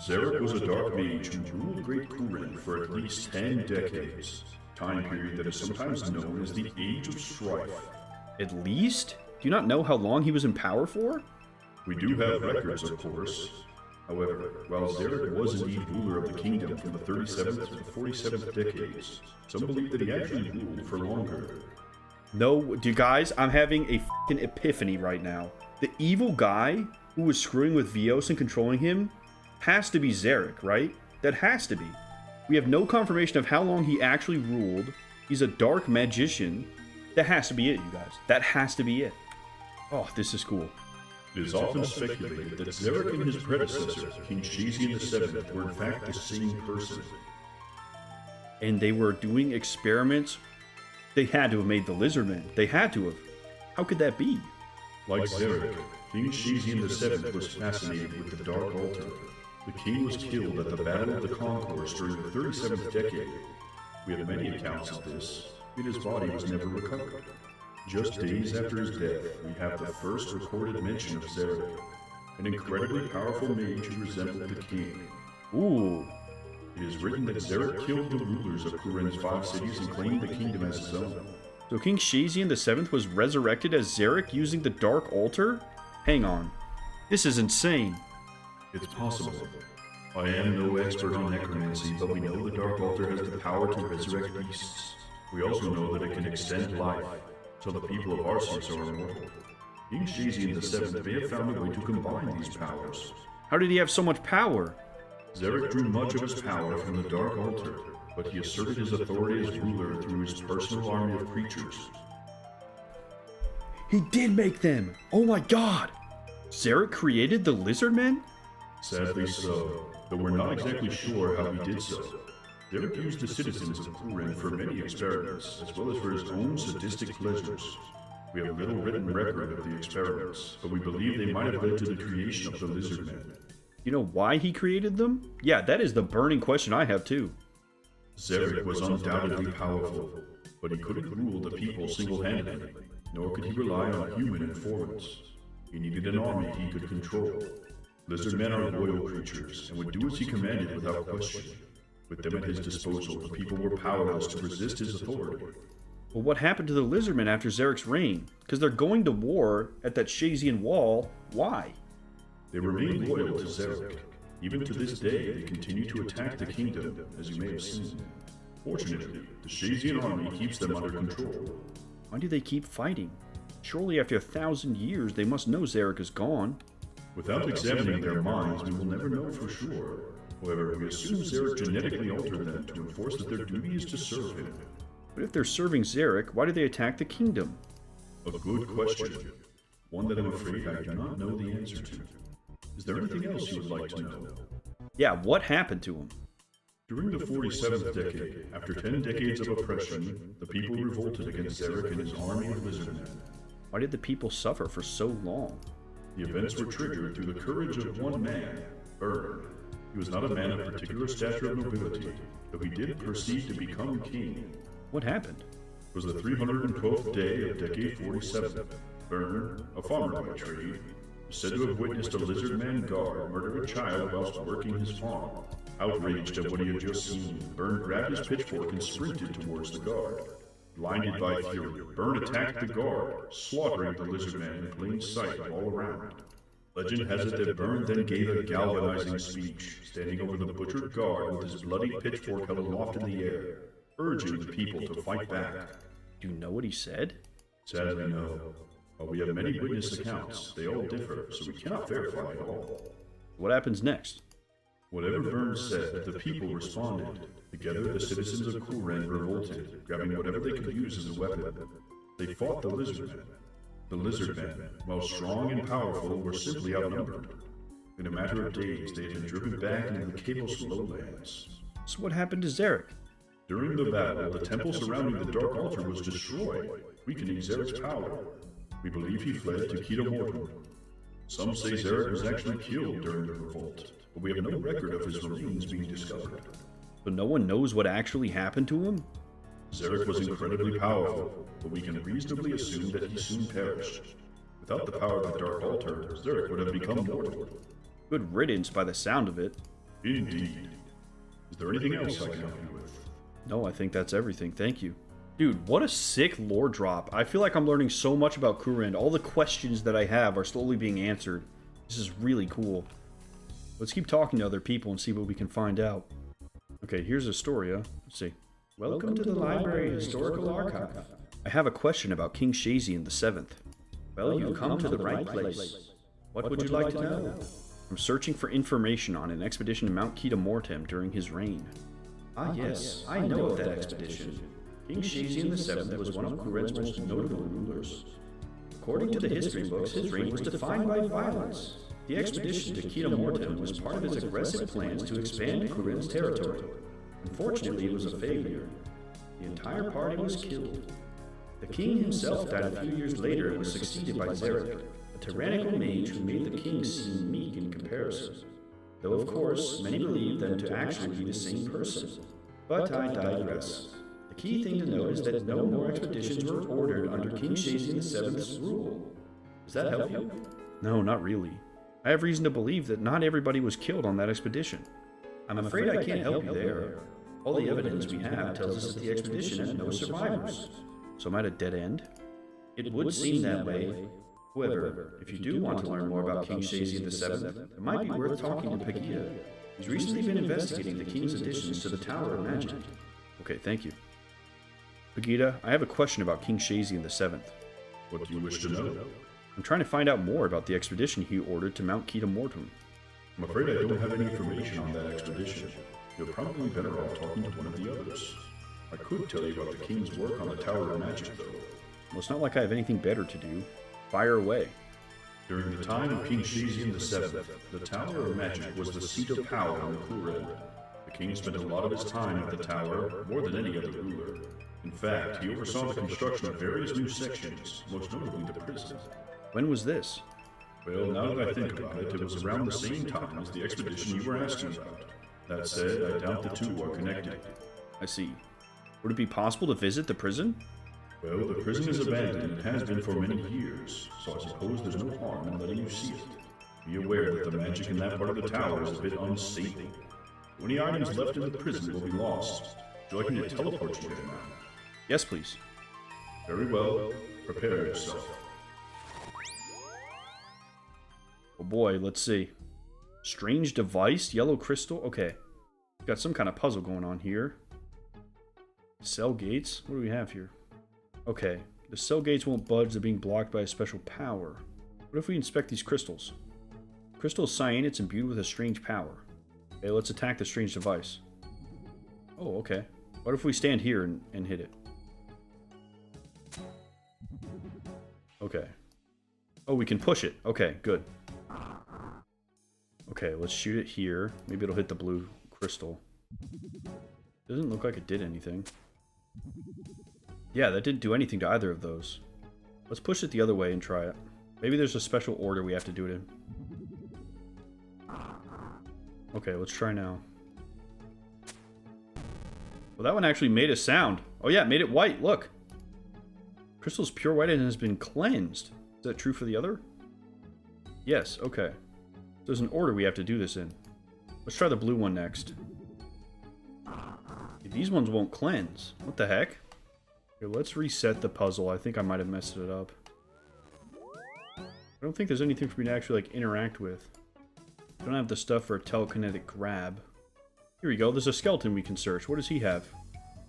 Xeric was a dark mage who ruled Great Kourend for at least 10 decades, time period that is sometimes known as the Age of Strife. At least? Do you not know how long he was in power for? We do have records, of course. However, while Xeric was indeed ruler of the kingdom from the 37th to the 47th decades, some believe that he actually ruled for longer. No, you guys, I'm having a f***ing epiphany right now. The evil guy who was screwing with Vios and controlling him has to be Xeric, right? That has to be. We have no confirmation of how long he actually ruled. He's a dark magician. That has to be it, you guys. That has to be it. Oh, this is cool. It is often speculated that Xeric and his predecessor, King Shayzien VII, were in fact the same person. And they were doing experiments. They had to have made the Lizardmen. They had to have. How could that be? Like Xeric, King Shayzien VII was fascinated with the Dark Altar. The king was killed at the Battle of the Concourse during the 37th decade. We have many accounts of this, yet his body was never recovered. Just days after his death, we have the first recorded mention of Xeric, an incredibly powerful mage who resembled the king. Ooh. It is written that Xeric killed the rulers of Kourend's 5 cities and claimed the kingdom as his own. So King Shayzien VII was resurrected as Xeric using the Dark Altar? Hang on. This is insane. It's possible. I am no expert on necromancy, but we know the Dark Altar has the power to resurrect beasts. We also know that it can extend life, so the people of Arceuus are immortal. King Shayzien VII may have found a way to combine these powers. How did he have so much power? Xeric drew much of his power from the Dark Altar, but he asserted his authority as ruler through his personal army of creatures. He did make them! Oh my god! Xeric created the Lizardmen? Sadly so, though we're not exactly sure how he did so. Xeric used the citizens of Kourend for many experiments, as well as for his own sadistic pleasures. We have little written record of the experiments, but we believe they might have led to the creation of the Lizardmen. You know why he created them? Yeah, that is the burning question I have too. Xeric was undoubtedly powerful, but he couldn't rule the people single-handedly, nor could he rely on human informants. He needed an army he could control. Lizardmen are loyal creatures, and would do as he commanded without question. With them at his disposal, the people were powerless to resist his authority. Well, what happened to the Lizardmen after Xeric's reign? Because they're going to war at that Shayzien wall. Why? They remain loyal to Xeric. Even to this day, they continue to attack the kingdom, as you may have seen. Fortunately, the Shayzien army keeps them under control. Why do they keep fighting? Surely after 1,000 years, they must know Xeric is gone. Without examining their minds, we will never know for sure. However, we assume Xeric genetically altered them to enforce that their duty is to serve him. But if they're serving Xeric, why do they attack the kingdom? A good question. One that I'm afraid I do not know the answer to. Is there anything else you would like to know? Yeah, what happened to him? During the 47th decade, after 10 decades of oppression, the people revolted against Xeric and his army of lizardmen. Why did the people suffer for so long? The events were triggered through the courage of one man, Byrne. He was not a man of particular stature of nobility, though he did proceed to become king. What happened? It was the 312th day of decade 47. Byrne, a farmer by trade, is said to have witnessed a lizardman guard murder a child whilst working his farm. Outraged at what he had just seen, Byrne grabbed his pitchfork and sprinted towards the guard. Blinded by fury, Byrne attacked the guard, slaughtering the lizardman in plain sight all around. Legend has it that Byrne then gave a galvanizing speech, standing over the butchered guard with his bloody pitchfork held aloft in the air, urging the people to fight back. Do you know what he said? Sadly, no. While we have many witness accounts, they all differ, so we cannot verify it all. What happens next? Whatever Byrne said, the people responded. Together, the citizens of Kourend revolted, grabbing whatever they could use as a weapon. They fought the lizardmen. The lizardmen, while strong and powerful, were simply outnumbered. In a matter of days, they had been driven back into the Kalos lowlands. So what happened to Xeric? During the battle, the temple surrounding the Dark Altar was destroyed, weakening Xeric's power. We believe he fled to Gielinor. Some say Xeric was actually killed during the revolt, but we have no record of his remains being discovered. So no one knows what actually happened to him? Xeric was incredibly powerful, but we can reasonably assume that he soon perished. Without the power of the Dark Altar, Xeric would have become mortal. Good riddance by the sound of it. Indeed. Is there anything else I can help you with? No, I think that's everything. Thank you. Dude, what a sick lore drop. I feel like I'm learning so much about Kourend. All the questions that I have are slowly being answered. This is really cool. Let's keep talking to other people and see what we can find out. Okay, here's Astoria. Let's see. Welcome to the Library Historical Archive. I have a question about King Shayzien the 7th. Well, you've come to the right place. What would you like to know? I'm searching for information on an expedition to Mount Keita Mortem during his reign. Ah yes, I know of that expedition. King Shayzien the 7th was one of Kourend's most notable rulers. According to the history books, his reign was defined by violence. The expedition to Keita Mortem was part of his aggressive plans to expand Kourend's territory. Unfortunately, it was a failure. The entire party was killed. The king himself died a few years later and was succeeded by Xeric, a tyrannical mage who made the king seem meek in comparison. Though of course, many believe them to actually be the same person. But I digress. The key thing to note is that no more expeditions were ordered under King Shayzien VII's rule. Does that help you? No, not really. I have reason to believe that not everybody was killed on that expedition. I'm afraid I can't help you there. All the evidence we have tells us that the expedition had no survivors. So I'm at a dead end? It would seem that way. However, if you do want to learn more about King Shayzien VII, it might be worth talking to Pegida. He's recently been investigating the king's additions to the Tower of Magic. Okay, thank you. Pegida, I have a question about King Shayzien VII. What do you wish to know? I'm trying to find out more about the expedition he ordered to Mount Keita Mortem. I'm afraid I don't have any information on that expedition. You're probably better off talking to one of the others. I could tell you about the king's work on the Tower of Magic, though. Well, it's not like I have anything better to do. Fire away. During the time of King Shayzien VII, the Tower of Magic was the seat of power in Kourend. The king spent a lot of his time at the tower, more than any other ruler. In fact, he oversaw the construction of various new sections, most notably the prison. When was this? Well, now that I think about it, it was around the same time as the expedition you were asking about. That said, I doubt the two are connected. I see. Would it be possible to visit the prison? Well, the prison is abandoned and has been for many years, so I suppose there's no harm in letting you see it. Be aware that the magic in that part of the tower is a bit unstable. Any items left in the prison will be lost. Would you like me to teleport you there now? Yes, please. Very well. Prepare yourself. Oh boy, let's see. Strange device, yellow crystal. Okay. Got some kind of puzzle going on here. Cell gates. What do we have here? Okay. The cell gates won't budge. They're being blocked by a special power. What if we inspect these crystals? Crystal cyan, it's imbued with a strange power. Okay, let's attack the strange device. Oh, okay. What if we stand here and hit it? Okay. Oh, we can push it. Okay, good. Okay, let's shoot it here. Maybe it'll hit the blue crystal. Doesn't look like it did anything. Yeah, that didn't do anything to either of those. Let's push it the other way and try it. Maybe there's a special order we have to do it in. Okay, let's try now. Well, that one actually made a sound. Oh yeah, it made it white, look. Crystal's pure white and has been cleansed. Is that true for the other? Yes, okay. There's an order we have to do this in. Let's try the blue one next. These ones won't cleanse. What the heck? Okay, let's reset the puzzle. I think I might have messed it up. I don't think there's anything for me to actually like interact with. I don't have the stuff for a telekinetic grab. Here we go. There's a skeleton we can search. What does he have?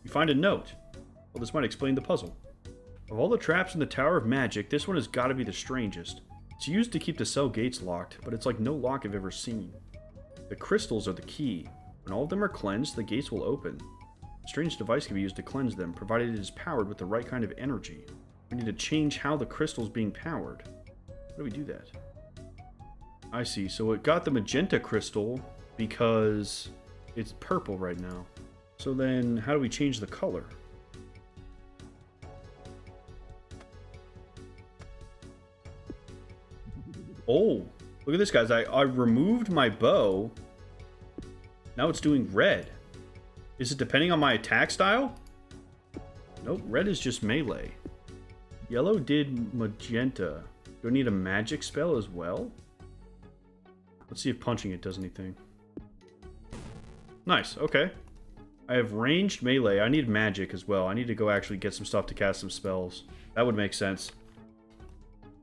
We find a note. Well, this might explain the puzzle. Of all the traps in the Tower of Magic, this one has got to be the strangest. It's used to keep the cell gates locked, but it's like no lock I've ever seen. The crystals are the key. When all of them are cleansed, the gates will open. A strange device can be used to cleanse them, provided it is powered with the right kind of energy. We need to change how the crystal's being powered. How do we do that? I see, so it got the magenta crystal because it's purple right now. So then, how do we change the color? Oh, look at this, guys. I removed my bow. Now it's doing red. Is it depending on my attack style? Nope, red is just melee. Yellow did magenta. Do I need a magic spell as well? Let's see if punching it does anything. Nice, okay. I have ranged melee. I need magic as well. I need to go actually get some stuff to cast some spells. That would make sense.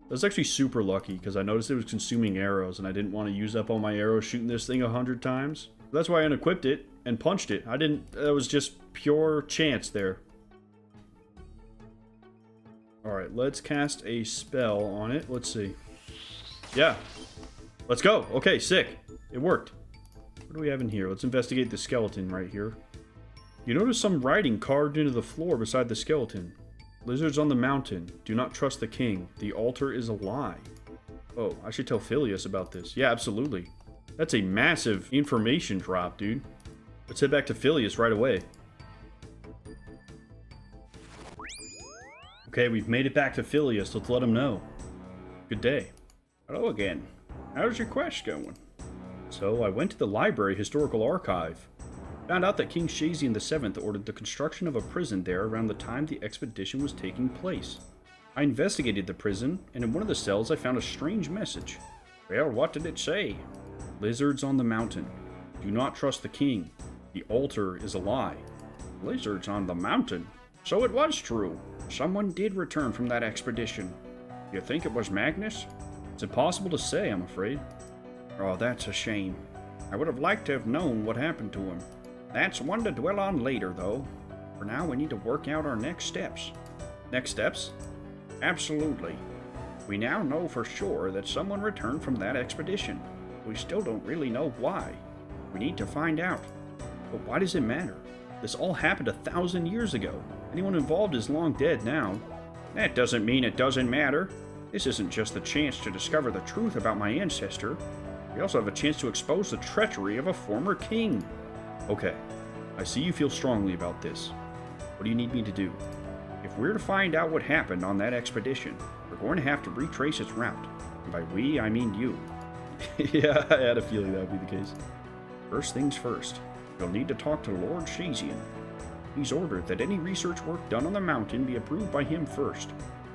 That was actually super lucky, because I noticed it was consuming arrows, and I didn't want to use up all my arrows shooting this thing 100 times. That's why I unequipped it and punched it. I didn't... That was just pure chance there. Alright, let's cast a spell on it. Let's see. Yeah. Let's go. Okay, sick. It worked. What do we have in here? Let's investigate the skeleton right here. You notice some writing carved into the floor beside the skeleton. Lizards on the mountain. Do not trust the king. The altar is a lie. Oh, I should tell Phileas about this. Yeah, absolutely. That's a massive information drop, dude. Let's head back to Phileas right away. Okay, we've made it back to Phileas. Let's let him know. Good day. Hello again. How's your quest going? So, I went to the library historical archive. Found out that King Shayzien VII ordered the construction of a prison there around the time the expedition was taking place. I investigated the prison, and in one of the cells I found a strange message. Well, what did it say? Lizards on the mountain. Do not trust the king. The altar is a lie. Lizards on the mountain? So it was true. Someone did return from that expedition. You think it was Magnus? It's impossible to say, I'm afraid. Oh, that's a shame. I would have liked to have known what happened to him. That's one to dwell on later, though. For now, we need to work out our next steps. Next steps? Absolutely. We now know for sure that someone returned from that expedition. We still don't really know why. We need to find out. But why does it matter? This all happened 1,000 years ago. Anyone involved is long dead now. That doesn't mean it doesn't matter. This isn't just the chance to discover the truth about my ancestor. We also have a chance to expose the treachery of a former king. Okay, I see you feel strongly about this. What do you need me to do? If we're to find out what happened on that expedition, we're going to have to retrace its route. And by we, I mean you. Yeah, I had a feeling that would be the case. First things first, you'll need to talk to Lord Shayzien. He's ordered that any research work done on the mountain be approved by him first.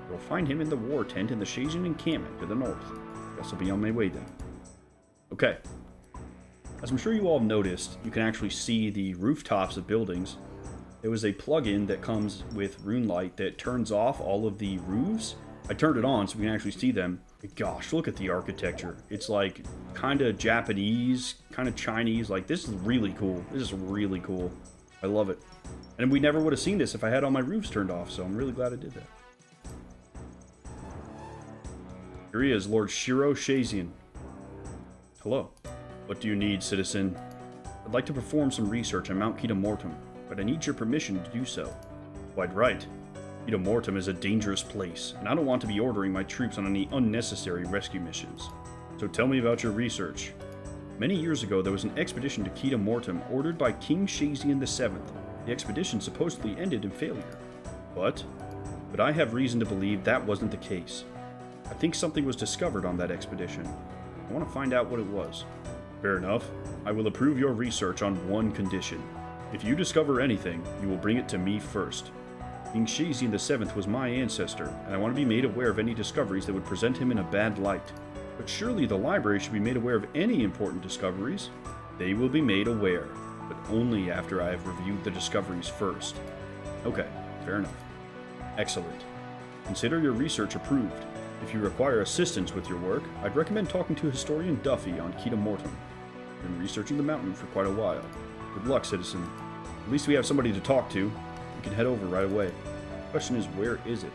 You'll find him in the war tent in the Shayzien encampment to the north. Guess I'll be on my way then. Okay. As I'm sure you all have noticed, you can actually see the rooftops of buildings. There was a plugin that comes with RuneLight that turns off all of the roofs. I turned it on so we can actually see them. Gosh, look at the architecture. It's like kind of Japanese, kind of Chinese. Like, this is really cool. This is really cool. I love it. And we never would have seen this if I had all my roofs turned off, so I'm really glad I did that. Here he is, Lord Shiro Shayzien. Hello. What do you need, citizen? I'd like to perform some research on Mount Mortem, but I need your permission to do so. Quite right. Mortem is a dangerous place, and I don't want to be ordering my troops on any unnecessary rescue missions. So tell me about your research. Many years ago, there was an expedition to Mortem ordered by King Shayzien VII. The expedition supposedly ended in failure. But I have reason to believe that wasn't the case. I think something was discovered on that expedition. I want to find out what it was. Fair enough. I will approve your research on one condition. If you discover anything, you will bring it to me first. King Shayzien VII was my ancestor, and I want to be made aware of any discoveries that would present him in a bad light. But surely the library should be made aware of any important discoveries. They will be made aware, but only after I have reviewed the discoveries first. Okay, fair enough. Excellent. Consider your research approved. If you require assistance with your work, I'd recommend talking to historian Duffy on Mortem. I've been researching the mountain for quite a while. Good luck, citizen. At least we have somebody to talk to. We can head over right away. The question is, where is it?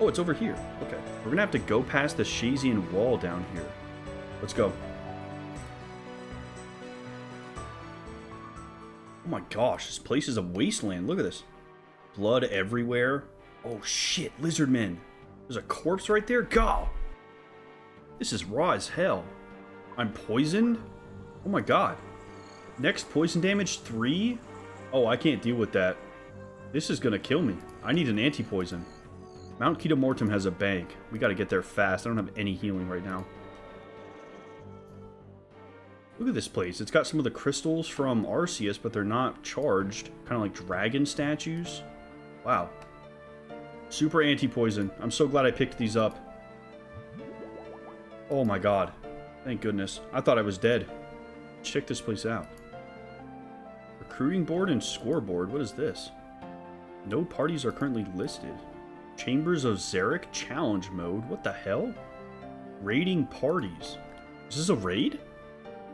Oh, it's over here. Okay. We're gonna have to go past the Shayzien wall down here. Let's go. Oh my gosh, this place is a wasteland. Look at this. Blood everywhere. Oh shit, lizard men. There's a corpse right there? Go! This is raw as hell. I'm poisoned? Oh my god. Next poison damage 3? Oh, I can't deal with that. This is gonna kill me. I need an anti-poison. Mount Mortem has a bank. We gotta get there fast. I don't have any healing right now. Look at this place. It's got some of the crystals from Arceuus, but they're not charged. Kind of like dragon statues. Wow. Super anti-poison. I'm so glad I picked these up. Oh my god. Thank goodness. I thought I was dead. Let's check this place out. Recruiting board and scoreboard. What is this? No parties are currently listed. Chambers of Xeric challenge mode. What the hell? Raiding parties. Is this a raid?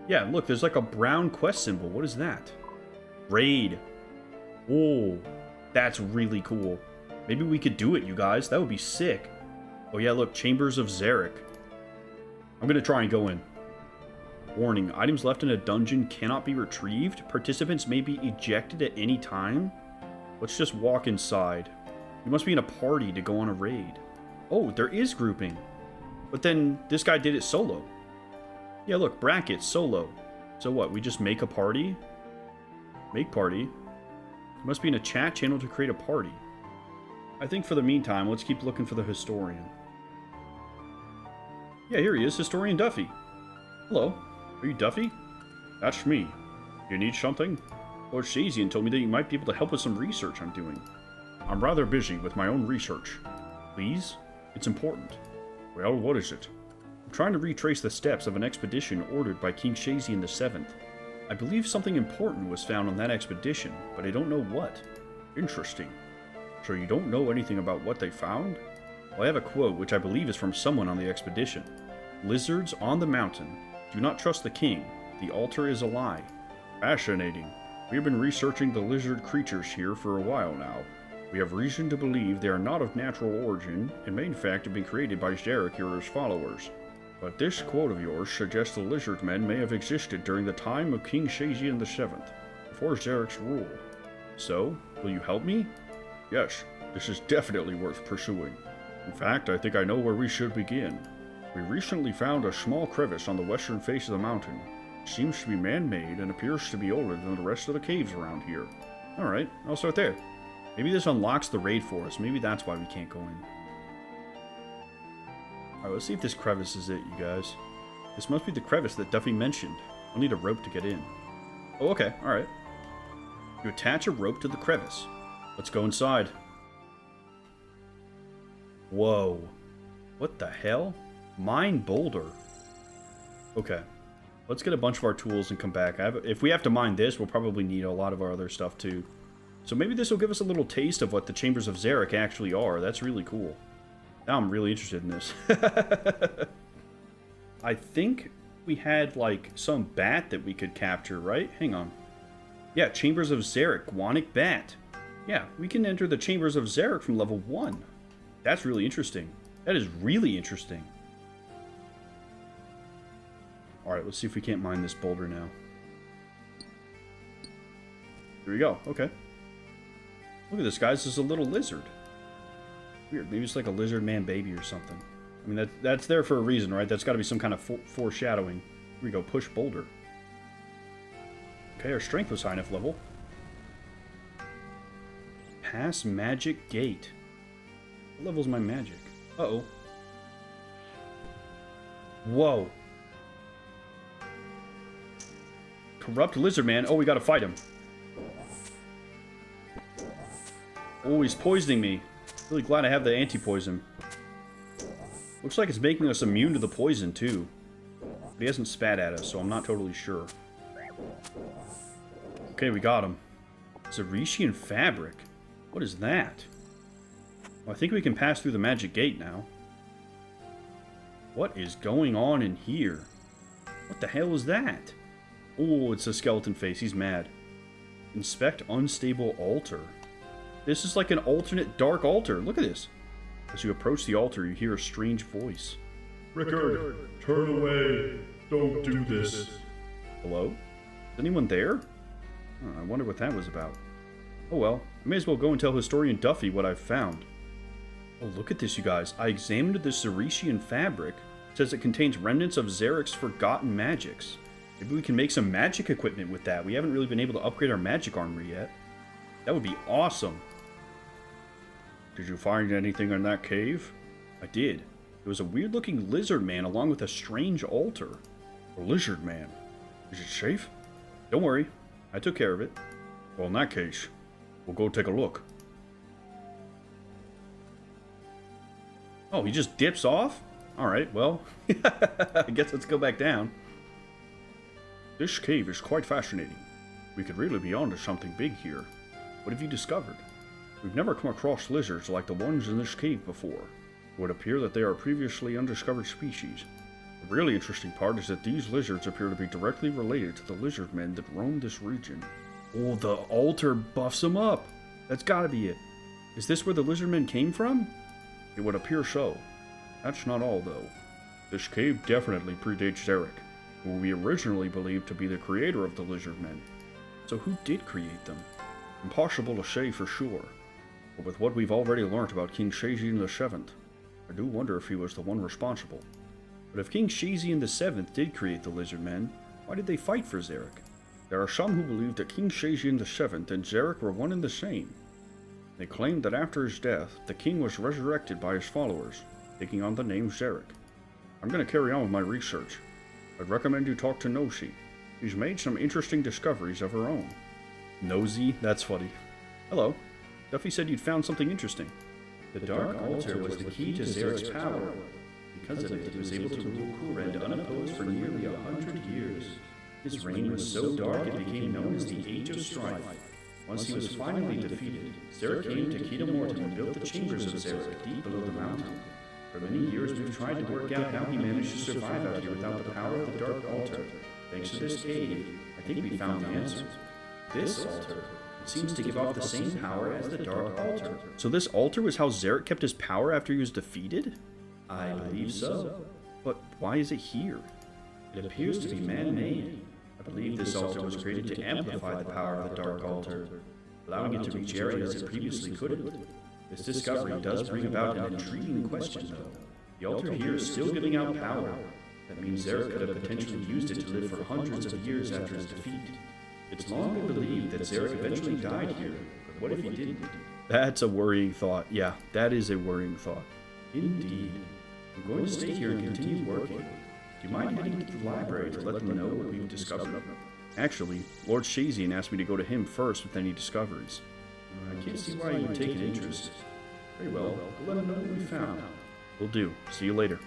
Yeah, look, there's like a brown quest symbol. What is that? Raid. Oh, that's really cool. Maybe we could do it, you guys. That would be sick. Oh yeah, look, Chambers of Xeric. I'm gonna try and go in. Warning, items left in a dungeon cannot be retrieved. Participants may be ejected at any time. Let's just walk inside. You must be in a party to go on a raid. Oh, there is grouping. But then this guy did it solo. Yeah, look, brackets, solo. So what, we just make a party? Make party. You must be in a chat channel to create a party. I think for the meantime, let's keep looking for the historian. Yeah, here he is, Historian Duffy. Hello, are you Duffy? That's me. You need something? Lord Shayzien told me that you might be able to help with some research I'm doing. I'm rather busy with my own research. Please? It's important. Well, what is it? I'm trying to retrace the steps of an expedition ordered by King Shayzien VII. I believe something important was found on that expedition, but I don't know what. Interesting. So you don't know anything about what they found? Well, I have a quote which I believe is from someone on the expedition. Lizards on the mountain. Do not trust the king. The altar is a lie. Fascinating. We have been researching the lizard creatures here for a while now. We have reason to believe they are not of natural origin, and may in fact have been created by Xeric or his followers. But this quote of yours suggests the lizard men may have existed during the time of King Shayzien VII, before Xeric's rule. So, will you help me? Yes, this is definitely worth pursuing. In fact, I think I know where we should begin. We recently found a small crevice on the western face of the mountain. It seems to be man-made and appears to be older than the rest of the caves around here. Alright, I'll start there. Maybe this unlocks the raid for us. Maybe that's why we can't go in. Alright, let's see if this crevice is it, you guys. This must be the crevice that Duffy mentioned. I'll need a rope to get in. Oh, okay, alright. You attach a rope to the crevice. Let's go inside. Whoa. What the hell? Mine boulder. Okay. Let's get a bunch of our tools and come back. If we have to mine this, we'll probably need a lot of our other stuff too. So maybe this will give us a little taste of what the Chambers of Xeric actually are. That's really cool. Now I'm really interested in this. I think we had like some bat that we could capture, right? Hang on. Yeah, Chambers of Xeric, Guanic bat. Yeah, we can enter the Chambers of Xeric from level 1. That's really interesting. That is really interesting. Alright, let's see if we can't mine this boulder now. Here we go, okay. Look at this, guys. This is a little lizard. Weird, maybe it's like a lizard man baby or something. I mean, that's there for a reason, right? That's got to be some kind of foreshadowing. Here we go, push boulder. Okay, our strength was high enough level. Pass magic gate. What level's my magic? Uh-oh. Whoa. Corrupt lizard man. Oh, we gotta fight him. Oh, he's poisoning me. Really glad I have the anti-poison. Looks like it's making us immune to the poison, too. But he hasn't spat at us, so I'm not totally sure. Okay, we got him. Xerician fabric. What is that? Well, I think we can pass through the magic gate now. What is going on in here? What the hell is that? Oh, it's a skeleton face. He's mad. Inspect unstable altar. This is like an alternate dark altar. Look at this. As you approach the altar, you hear a strange voice. Rickard, turn away. Don't do this. Hello? Is anyone there? Oh, I wonder what that was about. Oh well, I may as well go and tell Historian Duffy what I've found. Oh, look at this, you guys. I examined the Xerician fabric. It says it contains remnants of Xeric's forgotten magics. Maybe we can make some magic equipment with that. We haven't really been able to upgrade our magic armor yet. That would be awesome. Did you find anything in that cave? I did. It was a weird-looking lizard man along with a strange altar. A lizard man? Is it safe? Don't worry. I took care of it. Well, in that case, we'll go take a look. Oh, he just dips off? Alright, well, I guess let's go back down. This cave is quite fascinating. We could really be onto something big here. What have you discovered? We've never come across lizards like the ones in this cave before. It would appear that they are previously undiscovered species. The really interesting part is that these lizards appear to be directly related to the lizard men that roam this region. Oh, the altar buffs them up! That's gotta be it. Is this where the lizard men came from? It would appear so. That's not all, though. This cave definitely predates Xeric, who we originally believed to be the creator of the lizard men. So who did create them? Impossible to say for sure. But with what we've already learnt about King Shayzien VII, I do wonder if he was the one responsible. But if King Shayzien VII did create the lizard men, why did they fight for Xeric? There are some who believe that King Shayzien VII and Xeric were one and the same. They claimed that after his death, the king was resurrected by his followers, taking on the name Xeric. I'm going to carry on with my research. I'd recommend you talk to Novice. She's made some interesting discoveries of her own. Nosy? That's funny. Hello. Duffy said you'd found something interesting. The Dark Altar was the key to Xeric's power. Because of it, he was able to rule Kourend unopposed for nearly 100 years. His reign was so dark it became known as the Age of Strife. Once he was finally defeated, Xeric came to Gielinor and built the Chambers of Xeric deep below the mountain. For many years we've tried to work out how he managed to survive out here without the power of the Dark Altar. Thanks to this cave, I think we found the answer. This altar, it seems to give off the same power as the Dark Altar. So this altar was how Xeric kept his power after he was defeated? I believe so. But why is it here? It appears to be man-made. I believe this altar was created to amplify the power of the Dark Altar, allowing it to reach areas it previously couldn't. This discovery does bring about an intriguing question, though. The altar here is still giving out power. That means Xeric could have potentially used it to live for hundreds of years after his defeat. It's long been believed that Xeric eventually died here, but what if he didn't? That's a worrying thought. Yeah, that is a worrying thought. Indeed. I'm going to stay here and continue working. Do you mind heading to the library to let them know what we've discovered? Actually, Lord Shayzien asked me to go to him first with any discoveries. I can't see why you would take an interest. Very well, let them know what we found. Will do. See you later.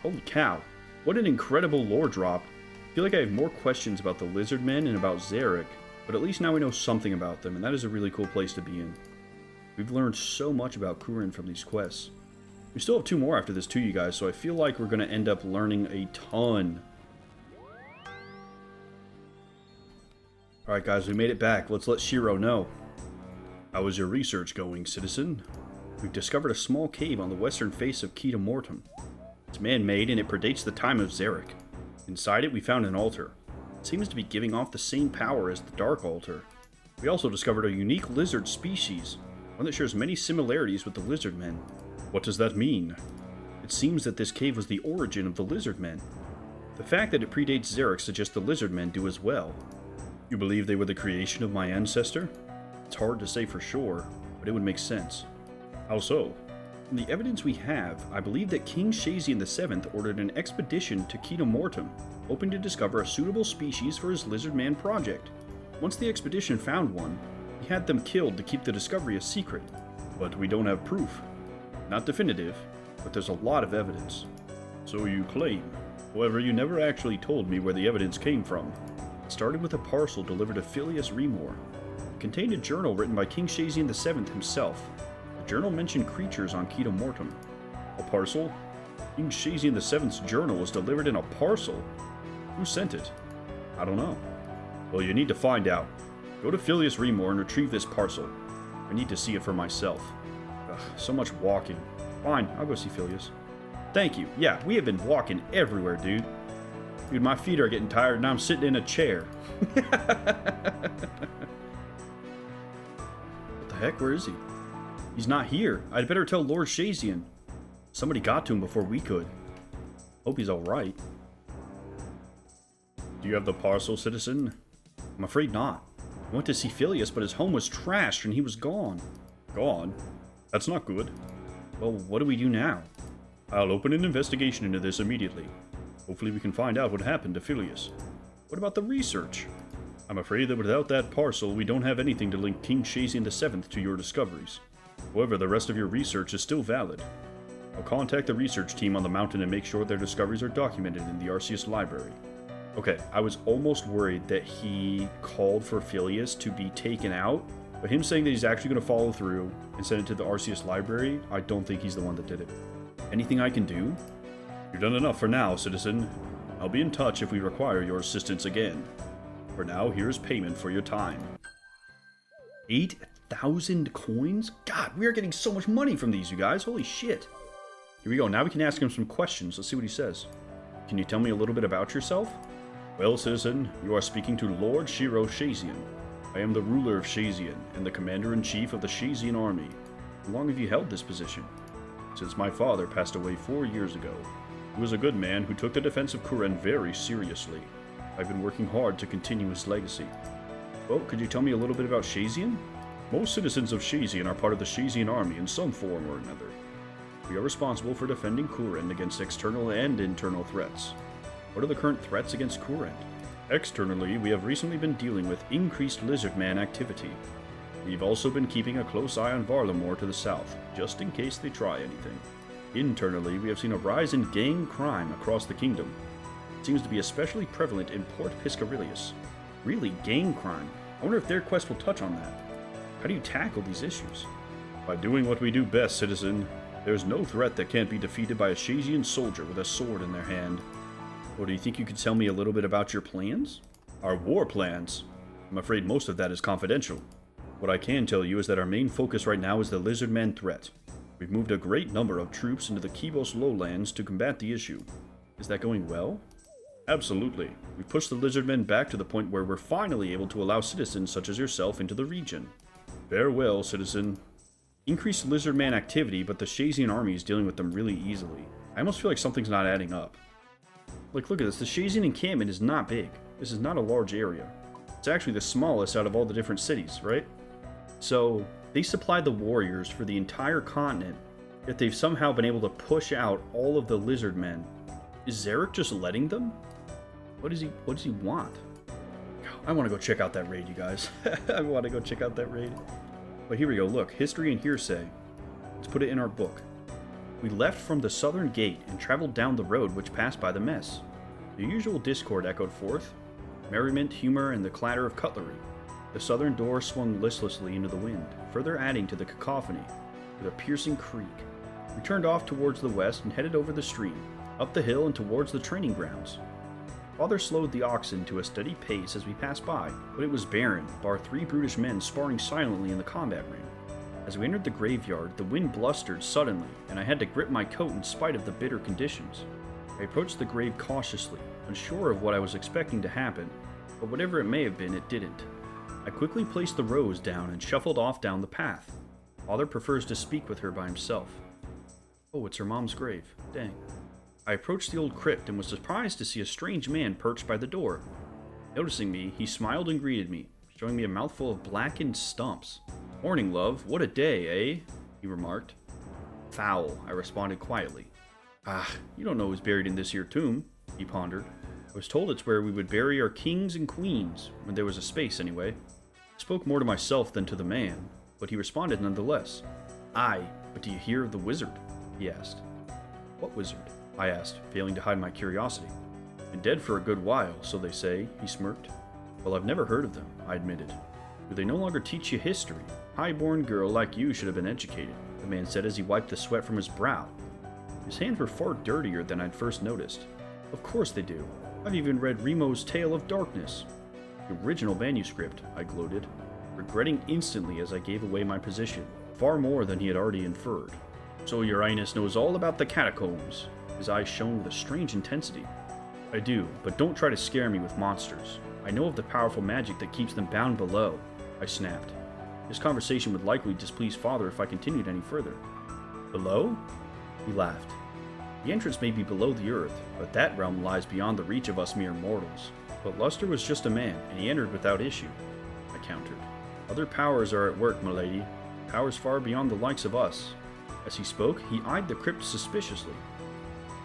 Holy cow. What an incredible lore drop. I feel like I have more questions about the lizard men and about Xeric, but at least now we know something about them, and that is a really cool place to be in. We've learned so much about Kourend from these quests. We still have 2 more after this too, you guys, so I feel like we're going to end up learning a ton. Alright guys, we made it back. Let's let Shiro know. How is your research going, citizen? We've discovered a small cave on the western face of Gielinor. It's man-made and it predates the time of Xeric. Inside it we found an altar. It seems to be giving off the same power as the Dark Altar. We also discovered a unique lizard species, one that shares many similarities with the lizard men. What does that mean? It seems that this cave was the origin of the lizard men. The fact that it predates Xeric suggests the lizard men do as well. You believe they were the creation of my ancestor? It's hard to say for sure, but it would make sense. How so? From the evidence we have, I believe that King Shayzien VII ordered an expedition to Gielinor, hoping to discover a suitable species for his lizard man project. Once the expedition found one, he had them killed to keep the discovery a secret. But we don't have proof. Not definitive, but there's a lot of evidence. So you claim. However, you never actually told me where the evidence came from. It started with a parcel delivered to Phileas Remor. It contained a journal written by King Shayzien VII himself. The journal mentioned creatures on Gielinor. A parcel? King Shayzien VII's journal was delivered in a parcel? Who sent it? I don't know. Well, you need to find out. Go to Phileas Remor and retrieve this parcel. I need to see it for myself. Ugh, so much walking. Fine, I'll go see Phileas. Thank you. Yeah, we have been walking everywhere, dude. Dude, my feet are getting tired and I'm sitting in a chair. What the heck? Where is he? He's not here. I'd better tell Lord Shayzien. Somebody got to him before we could. Hope he's alright. Do you have the parcel, citizen? I'm afraid not. I went to see Phileas, but his home was trashed and he was gone. Gone? That's not good. Well, what do we do now? I'll open an investigation into this immediately. Hopefully we can find out what happened to Phileas. What about the research? I'm afraid that without that parcel, we don't have anything to link King Shayzien VII to your discoveries. However, the rest of your research is still valid. I'll contact the research team on the mountain and make sure their discoveries are documented in the Arceuus library. Okay, I was almost worried that he called for Phileas to be taken out, but him saying that he's actually going to follow through and send it to the Arceuus library, I don't think he's the one that did it. Anything I can do? You've done enough for now, citizen. I'll be in touch if we require your assistance again. For now, here's payment for your time. 8,000 coins? God, we are getting so much money from these, you guys. Holy shit. Here we go. Now we can ask him some questions. Let's see what he says. Can you tell me a little bit about yourself? Well, citizen, you are speaking to Lord Shiro Shayzien. I am the ruler of Shayzien and the commander-in-chief of the Shayzien army. How long have you held this position? Since my father passed away 4 years ago. He was a good man who took the defense of Kourend very seriously. I've been working hard to continue his legacy. Well, could you tell me a little bit about Shayzien? Most citizens of Shayzien are part of the Shayzien army in some form or another. We are responsible for defending Kourend against external and internal threats. What are the current threats against Kourend? Externally, we have recently been dealing with increased lizardman activity. We've also been keeping a close eye on Varlamore to the south, just in case they try anything. Internally, we have seen a rise in gang crime across the kingdom. It seems to be especially prevalent in Port Piscarilius. Really, gang crime? I wonder if their quest will touch on that. How do you tackle these issues? By doing what we do best, citizen. There's no threat that can't be defeated by a Shayzien soldier with a sword in their hand. Or do you think you could tell me a little bit about your plans? Our war plans? I'm afraid most of that is confidential. What I can tell you is that our main focus right now is the lizardman threat. We've moved a great number of troops into the Kibos lowlands to combat the issue. Is that going well? Absolutely. We've pushed the lizardmen back to the point where we're finally able to allow citizens such as yourself into the region. Farewell, citizen. Increased lizardman activity, but the Shayzien army is dealing with them really easily. I almost feel like something's not adding up. Like, look at this. The Shayzien encampment is not big. This is not a large area. It's actually the smallest out of all the different cities, right? So, they supply the warriors for the entire continent, yet they've somehow been able to push out all of the lizardmen. Is Xeric just letting them? What does he want? I want to go check out that raid, you guys. I want to go check out that raid. But here we go. Look, history and hearsay. Let's put it in our book. We left from the southern gate and traveled down the road which passed by the mess. The usual discord echoed forth. Merriment, humor, and the clatter of cutlery. The southern door swung listlessly into the wind, further adding to the cacophony, with a piercing creak. We turned off towards the west and headed over the stream, up the hill and towards the training grounds. Father slowed the oxen to a steady pace as we passed by, but it was barren, bar 3 brutish men sparring silently in the combat ring. As we entered the graveyard, the wind blustered suddenly, and I had to grip my coat in spite of the bitter conditions. I approached the grave cautiously, unsure of what I was expecting to happen, but whatever it may have been, it didn't. I quickly placed the rose down and shuffled off down the path. Father prefers to speak with her by himself. Oh, it's her mom's grave. Dang. I approached the old crypt and was surprised to see a strange man perched by the door. Noticing me, he smiled and greeted me, showing me a mouthful of blackened stumps. "Morning, love. What a day, eh?" he remarked. "Foul," I responded quietly. "Ah, you don't know who's buried in this here tomb," he pondered. "I was told it's where we would bury our kings and queens, when there was a space anyway." I spoke more to myself than to the man, but he responded nonetheless. "Aye, but do you hear of the wizard?" he asked. "What wizard?" I asked, failing to hide my curiosity. "Been dead for a good while, so they say," he smirked. "Well, I've never heard of them," I admitted. "Do they no longer teach you history? High-born girl like you should have been educated," the man said as he wiped the sweat from his brow. His hands were far dirtier than I'd first noticed. "Of course they do. I've even read Remo's Tale of Darkness." "The original manuscript," I gloated, regretting instantly as I gave away my position, far more than he had already inferred. "So your Highness knows all about the catacombs?" His eyes shone with a strange intensity. "I do, but don't try to scare me with monsters. I know of the powerful magic that keeps them bound below," I snapped. This conversation would likely displease Father if I continued any further. "Below?" He laughed. "The entrance may be below the earth, but that realm lies beyond the reach of us mere mortals. But Luster was just a man, and he entered without issue," I countered. "Other powers are at work, milady. Powers far beyond the likes of us." As he spoke, he eyed the crypt suspiciously.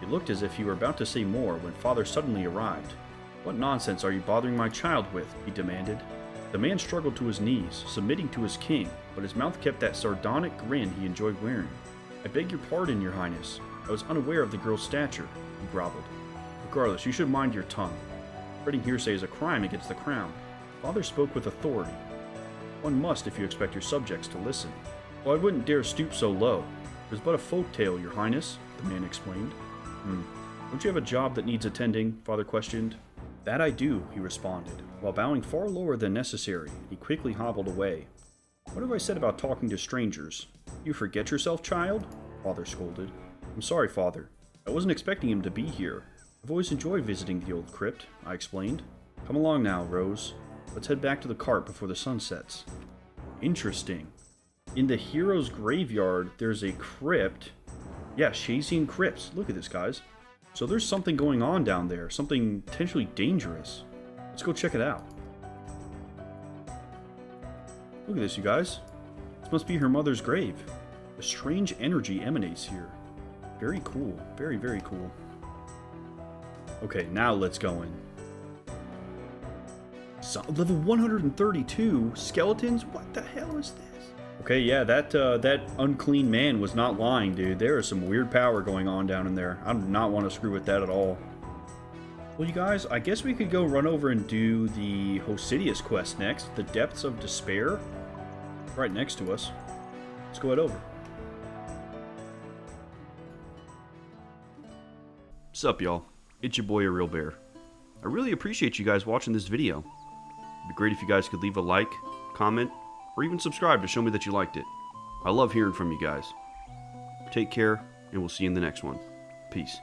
It looked as if he were about to say more when Father suddenly arrived. "What nonsense are you bothering my child with?" he demanded. The man struggled to his knees, submitting to his king, but his mouth kept that sardonic grin he enjoyed wearing. I beg your pardon, your highness. I was unaware of the girl's stature, he groveled. Regardless, you should mind your tongue. Spreading hearsay is a crime against the crown. Father spoke with authority. One must if you expect your subjects to listen. Well, I wouldn't dare stoop so low. It was but a folk tale, your highness, the man explained. Don't you have a job that needs attending? Father questioned. That I do, he responded, while bowing far lower than necessary. He quickly hobbled away. What have I said about talking to strangers? You forget yourself, child? Father scolded. I'm sorry, Father. I wasn't expecting him to be here. I've always enjoyed visiting the old crypt, I explained. Come along now, Rose. Let's head back to the cart before the sun sets. Interesting. In the hero's graveyard, there's a crypt. Yeah, Shayzien crypts. Look at this, guys. So there's something going on down there. Something potentially dangerous. Let's go check it out. Look at this, you guys. This must be her mother's grave. A strange energy emanates here. Very cool. Very, very cool. Okay, now let's go in. So, level 132 skeletons? What the hell is this? Okay, yeah, that unclean man was not lying, dude. There is some weird power going on down in there. I do not want to screw with that at all. Well, you guys, I guess we could go run over and do the Hosidius quest next. The Depths of Despair. Right next to us. Let's go head over. Sup, y'all? It's your boy, A Real Bear. I really appreciate you guys watching this video. It'd be great if you guys could leave a like, comment, or even subscribe to show me that you liked it. I love hearing from you guys. Take care, and we'll see you in the next one. Peace.